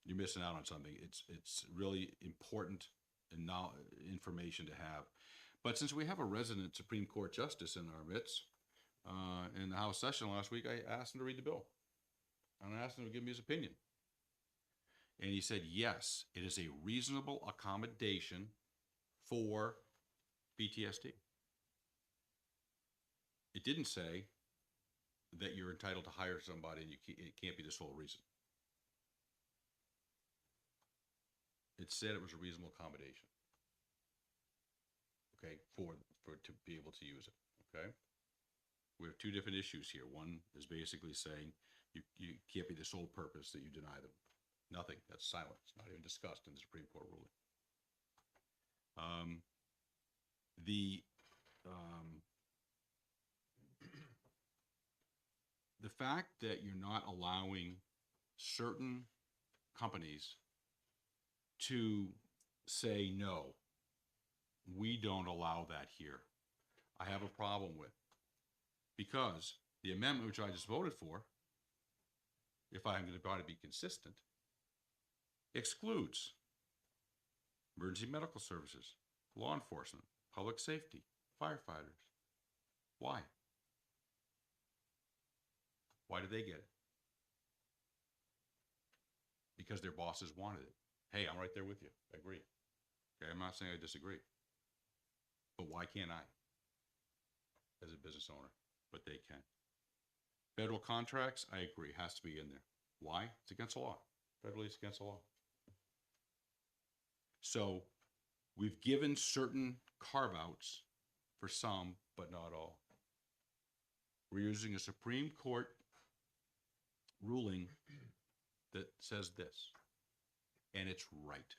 you're missing out on something. It's really important and information to have. But since we have a resident Supreme Court justice in our midst, in the House session last week, I asked him to read the bill. And I asked him to give me his opinion. And he said, yes, it is a reasonable accommodation for PTSD. It didn't say that you're entitled to hire somebody and it can't be the sole reason. It said it was a reasonable accommodation. Okay, for to be able to use it. Okay, we have 2 different issues here. One is basically saying you can't be the sole purpose that you deny them. Nothing. That's silent. It's not even discussed in the Supreme Court ruling. The fact that you're not allowing certain companies to say, no, we don't allow that here, I have a problem with. Because the amendment which I just voted for, if I'm going to try to be consistent, excludes emergency medical services, law enforcement, public safety, firefighters. Why? Why did they get it? Because their bosses wanted it. Hey, I'm right there with you. I agree. Okay, I'm not saying I disagree. But why can't I? As a business owner, but they can. Federal contracts, I agree, has to be in there. Why? It's against the law. Federally, it's against the law. So we've given certain carve-outs for some, but not all. We're using a Supreme Court ruling that says this. and it's right.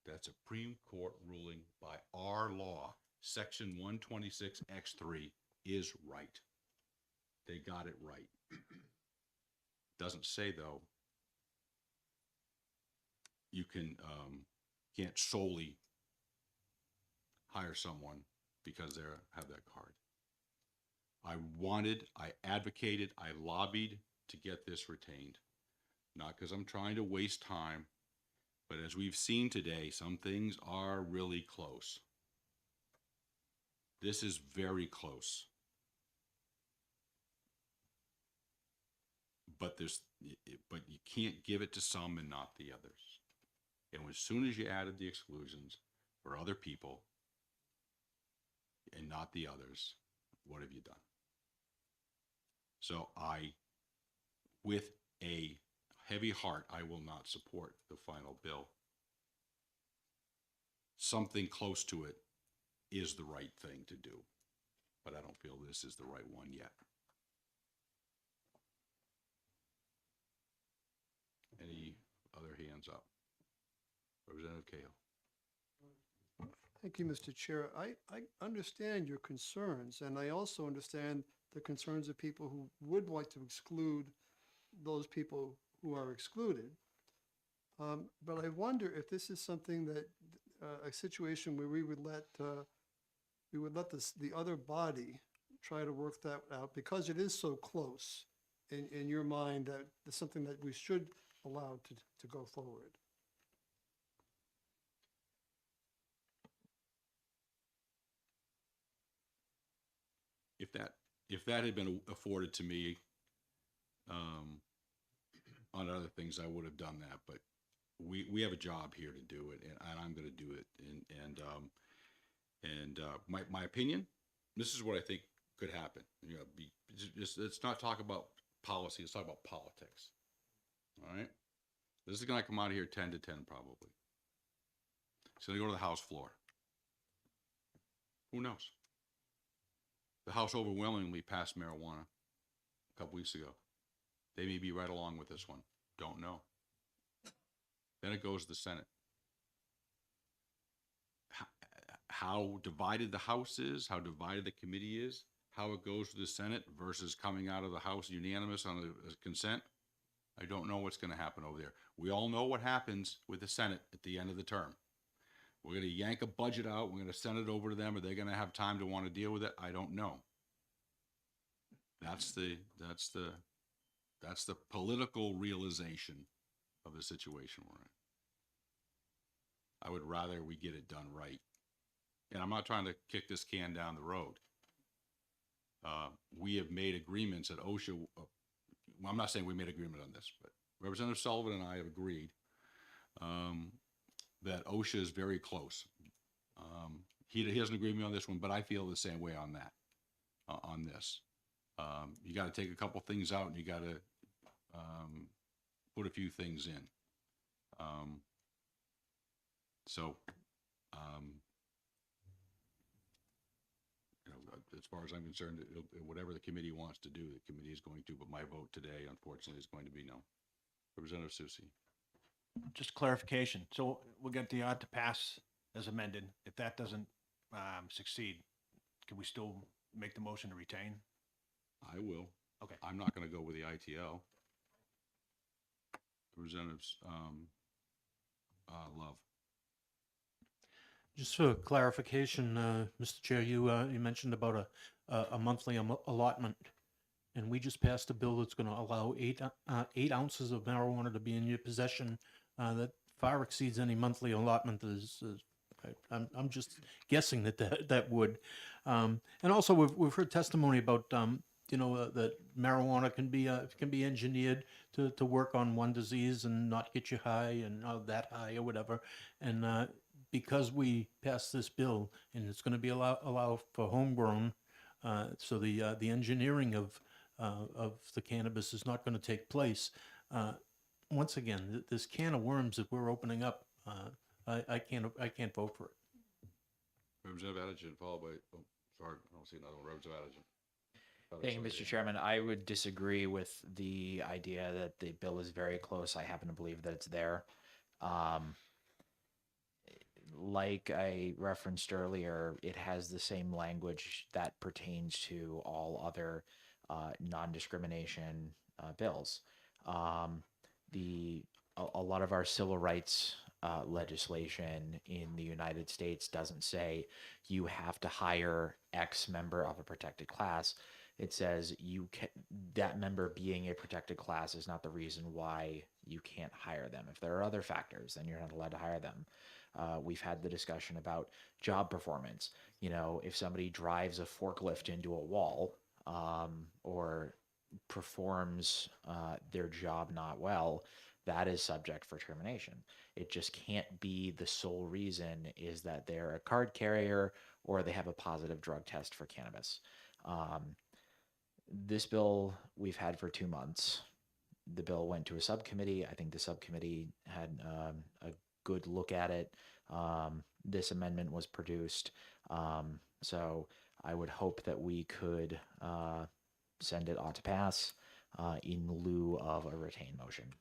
That's a Supreme Court ruling by our law. Section 126X3 is right. They got it right. Doesn't say, though, you can't solely hire someone because they have that card. I advocated, I lobbied to get this retained. Not because I'm trying to waste time, but as we've seen today, some things are really close. This is very close. But you can't give it to some and not the others. And as soon as you added the exclusions for other people and not the others, what have you done? So with a heavy heart, I will not support the final bill. Something close to it is the right thing to do, but I don't feel this is the right one yet. Any other hands up? Representative Cahill. Thank you, Mr. Chair. I understand your concerns, and I also understand the concerns of people who would like to exclude those people who are excluded. But I wonder if this is something that, a situation where we would let the other body try to work that out, because it is so close in your mind, that it's something that we should allow to go forward. If that had been afforded to me on other things, I would have done that. But we have a job here to do it, and I'm going to do it. And my opinion, this is what I think could happen. You know, let's not talk about policy. Let's talk about politics. All right. This is going to come out of here 10 to 10 probably. It's going to go to the House floor. Who knows? The House overwhelmingly passed marijuana a couple weeks ago. They may be right along with this one. Don't know. Then it goes to the Senate. How divided the House is, how divided the committee is, how it goes to the Senate versus coming out of the House unanimous on the consent, I don't know what's going to happen over there. We all know what happens with the Senate at the end of the term. We're going to yank a budget out. We're going to send it over to them. Are they going to have time to want to deal with it? I don't know. That's the political realization of the situation we're in. I would rather we get it done right. And I'm not trying to kick this can down the road. We have made agreements at OSHA. Well, I'm not saying we made agreement on this, but Representative Sullivan and I have agreed that OSHA is very close. He doesn't agree with me on this one, but I feel the same way on that, on this. You got to take a couple things out and you got to put a few things in. As far as I'm concerned, whatever the committee wants to do, the committee is going to, but my vote today, unfortunately, is going to be no. Representative Susi. Just clarification. So we'll get the odd to pass as amended. If that doesn't succeed, can we still make the motion to retain? I will. Okay. I'm not going to go with the ITL. Representatives Love. Just for clarification, Mr. Chair, you mentioned about a monthly allotment, and we just passed a bill that's going to allow 8 ounces of marijuana to be in your possession. That far exceeds any monthly allotment. I'm just guessing that would. And also, we've heard testimony about that marijuana can be engineered to work on one disease and not get you high and that high or whatever. And because we passed this bill and it's going to be allow for homegrown, so the engineering of the cannabis is not going to take place. Once again, this can of worms that we're opening up, I can't vote for it. Representative Adigin, followed by, oh, sorry, I don't see another one. Representative Adigin. Thank you, Mr. Chairman. I would disagree with the idea that the bill is very close. I happen to believe that it's there. Um, like I referenced earlier, it has the same language that pertains to all other non-discrimination bills. Um, a lot of our civil rights legislation in the United States doesn't say you have to hire X member of a protected class. It says that member being a protected class is not the reason why you can't hire them. If there are other factors, then you're not allowed to hire them. We've had the discussion about job performance. You know, if somebody drives a forklift into a wall or performs their job not well, that is subject for termination. It just can't be the sole reason is that they're a card carrier or they have a positive drug test for cannabis. This bill we've had for 2 months. The bill went to a subcommittee. I think the subcommittee had a good look at it. This amendment was produced. So I would hope that we could send it ought to pass in lieu of a retained motion.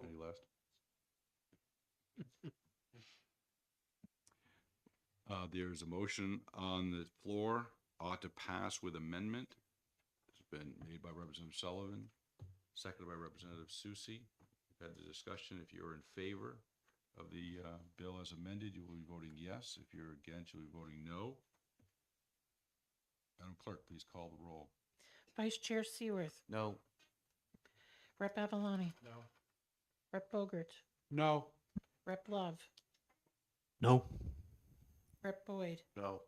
Any last? There's a motion on the floor, ought to pass with amendment. It's been made by Representative Sullivan, seconded by Representative Susi. We've had the discussion. If you're in favor of the bill as amended, you will be voting yes. If you're against, you'll be voting no. Madam Clerk, please call the roll. Vice Chair Seaworth, No. Rep. Avaloni, No. Rep. Bogert, No. Rep. Love, No. Rep. Boyd, No.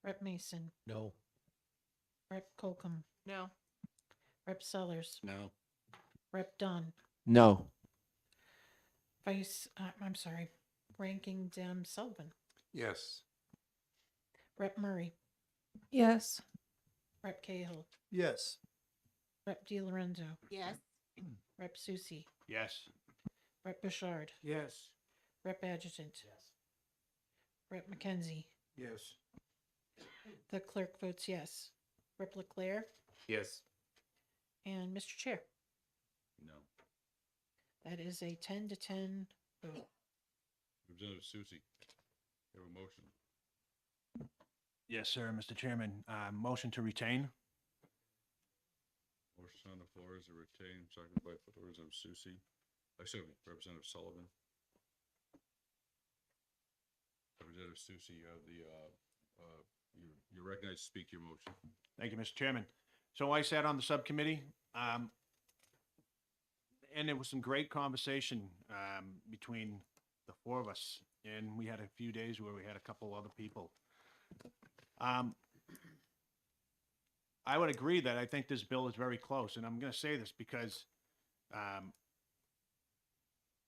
Rep. Mason, No. Rep. Colcom, No. Rep. Sellers, No. Rep. Dunn, No. Ranking Dem Sullivan, Yes. Rep. Murray, Yes. Rep. Cahill, Yes. Rep. DiLorenzo, Yes. Rep. Susi, Yes. Rep. Bouchard, Yes. Rep. Adjutant, Rep. McKenzie. Yes. The clerk votes yes. Rep. Leclerc Yes. and Mr. Chair. No. That is a 10-10 vote. Representative Susi, you have a motion. Yes, sir, Mr. Chairman. Motion to retain. Motion on the floor is to retain, seconded by Representative Susi. Excuse me, Representative Sullivan. Representative Susi, you have you're recognized to speak to your motion. Thank you, Mr. Chairman. So I sat on the subcommittee, and there was some great conversation between the four of us, and we had a few days where we had a couple other people. I would agree that I think this bill is very close, and I'm going to say this because, and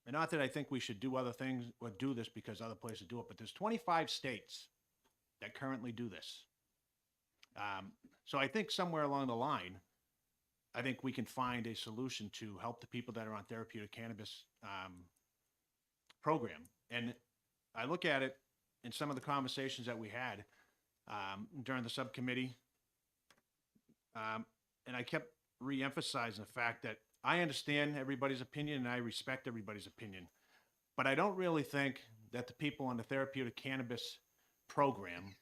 not that I think we should do other things or do this because other places do it, but there's 25 states that currently do this. So I think somewhere along the line, I think we can find a solution to help the people that are on therapeutic cannabis program. And I look at it in some of the conversations that we had during the subcommittee, and I kept re-emphasizing the fact that I understand everybody's opinion and I respect everybody's opinion, but I don't really think that the people on the therapeutic cannabis program,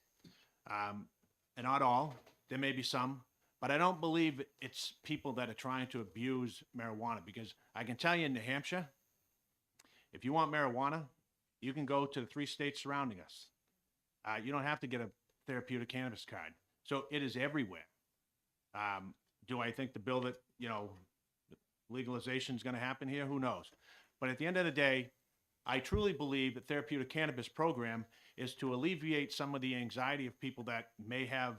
and not all, there may be some, but I don't believe it's people that are trying to abuse marijuana, because I can tell you in New Hampshire, if you want marijuana, you can go to the 3 states surrounding us. You don't have to get a therapeutic cannabis card. So it is everywhere. Do I think the bill that, legalization is going to happen here? Who knows? But at the end of the day, I truly believe that therapeutic cannabis program is to alleviate some of the anxiety of people that may have,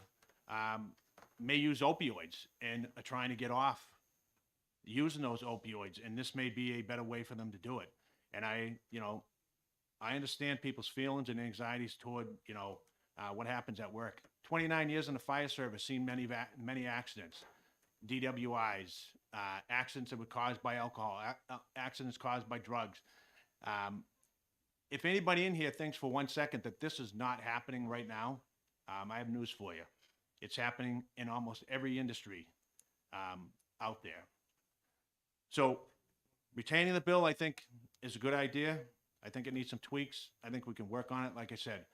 may use opioids and are trying to get off using those opioids. And this may be a better way for them to do it. And I understand people's feelings and anxieties toward, what happens at work. 29 years in the fire service, seen many accidents, DWIs, accidents that were caused by alcohol, accidents caused by drugs. If anybody in here thinks for 1 second that this is not happening right now, I have news for you. It's happening in almost every industry out there. So retaining the bill, I think, is a good idea. I think it needs some tweaks. I think we can work on it. Like I said,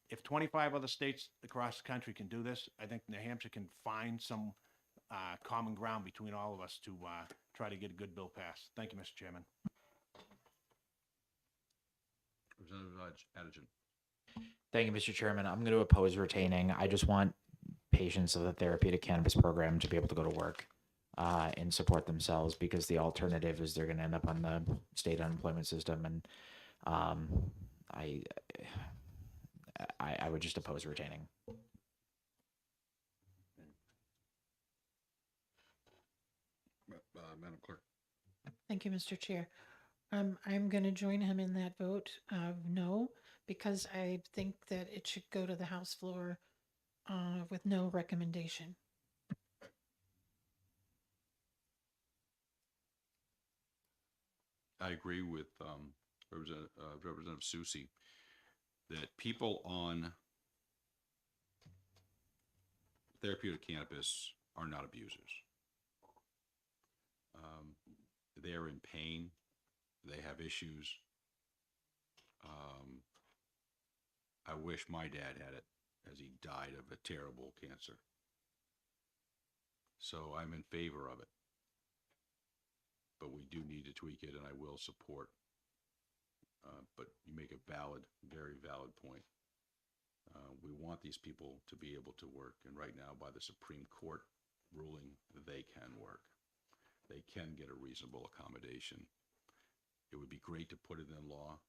if 25 other states across the country can do this, I think New Hampshire can find some common ground between all of us to try to get a good bill passed. Thank you, Mr. Chairman. Representative Adejan. Thank you, Mr. Chairman. I'm going to oppose retaining. I just want patients of the therapeutic cannabis program to be able to go to work and support themselves, because the alternative is they're going to end up on the state unemployment system. And I would just oppose retaining. Madam Clerk. Thank you, Mr. Chair. I'm going to join him in that vote of no, because I think that it should go to the House floor with no recommendation. I agree with Representative Susi that people on therapeutic cannabis are not abusers. They are in pain. They have issues. I wish my dad had it, as he died of a terrible cancer. So I'm in favor of it. But we do need to tweak it, and I will support. But you make a valid, very valid point. We want these people to be able to work, and right now, by the Supreme Court ruling, they can work. They can get a reasonable accommodation. It would be great to put it in law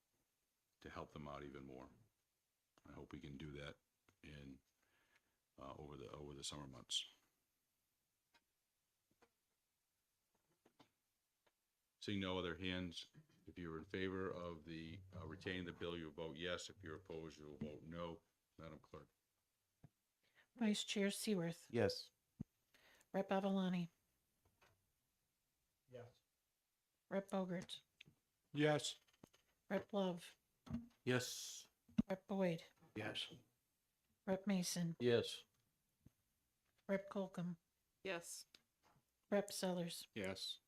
to help them out even more. I hope we can do that in over the summer months. Seeing no other hands, if you're in favor of the retaining the bill, you vote yes. If you're opposed, you'll vote no. Madam Clerk. Vice Chair Seaworth, Yes. Rep. Avalani, Yes. Rep. Bogert, Yes. Rep. Love, Yes. Rep. Boyd, Yes. Rep. Mason, Yes. Rep. Colcom, Yes. Rep. Sellers, Yes.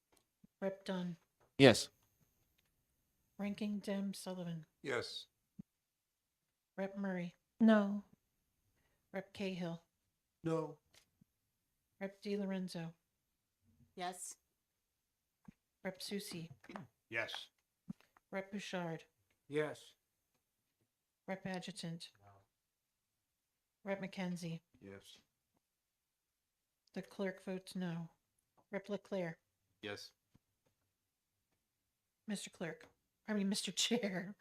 Rep. Dunn, Yes. Ranking Dem Sullivan, Yes. Rep. Murray, No. Rep. Cahill, No. Rep. DiLorenzo, Yes. Rep. Susi, Yes. Rep. Bouchard, Yes. Rep. Adjutant, Rep. McKenzie. Yes. The clerk votes no. Rep. Leclerc, Yes. Mr. Chair.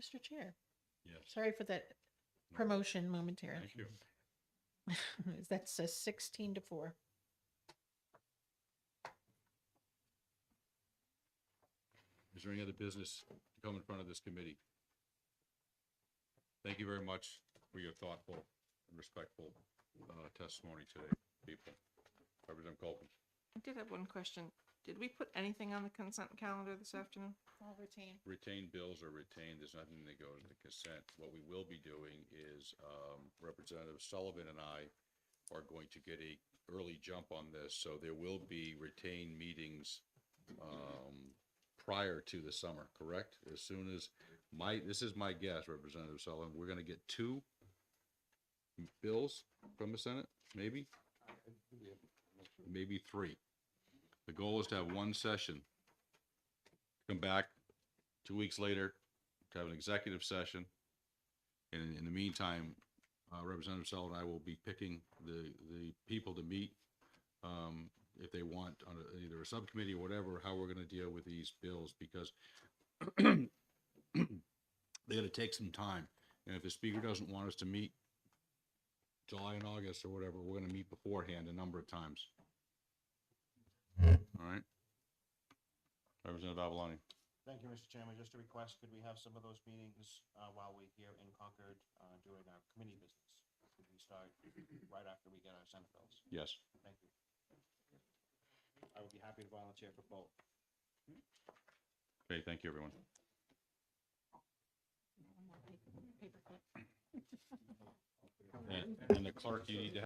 Mr. Chair, Yes. sorry for that promotion momentarily. Thank you. That's a 16-4. Is there any other business to come in front of this committee? Thank you very much for your thoughtful and respectful testimony today, people. Representative Colvin. I did have one question. Did we put anything on the consent calendar this afternoon? I'll retain. Retained bills are retained. There's nothing that goes into consent. What we will be doing is Representative Sullivan and I are going to get a early jump on this. So there will be retained meetings prior to the summer, correct? As soon as this is my guess, Representative Sullivan, we're going to get 2 bills from the Senate, maybe 3. The goal is to have one session, come back 2 weeks later to have an executive session. And in the meantime, Representative Sullivan and I will be picking the people to meet if they want on either a subcommittee or whatever, how we're going to deal with these bills, because they're going to take some time. And if the speaker doesn't want us to meet July and August or whatever, we're going to meet beforehand a number of times. All right. Representative Avalani. Thank you, Mr. Chairman. Just a request, could we have some of those meetings while we're here in Concord during our committee business? Could we start right after we get our Senate bills? Yes. Thank you. I would be happy to volunteer for both. Okay, thank you, everyone. And And the clerk, you need to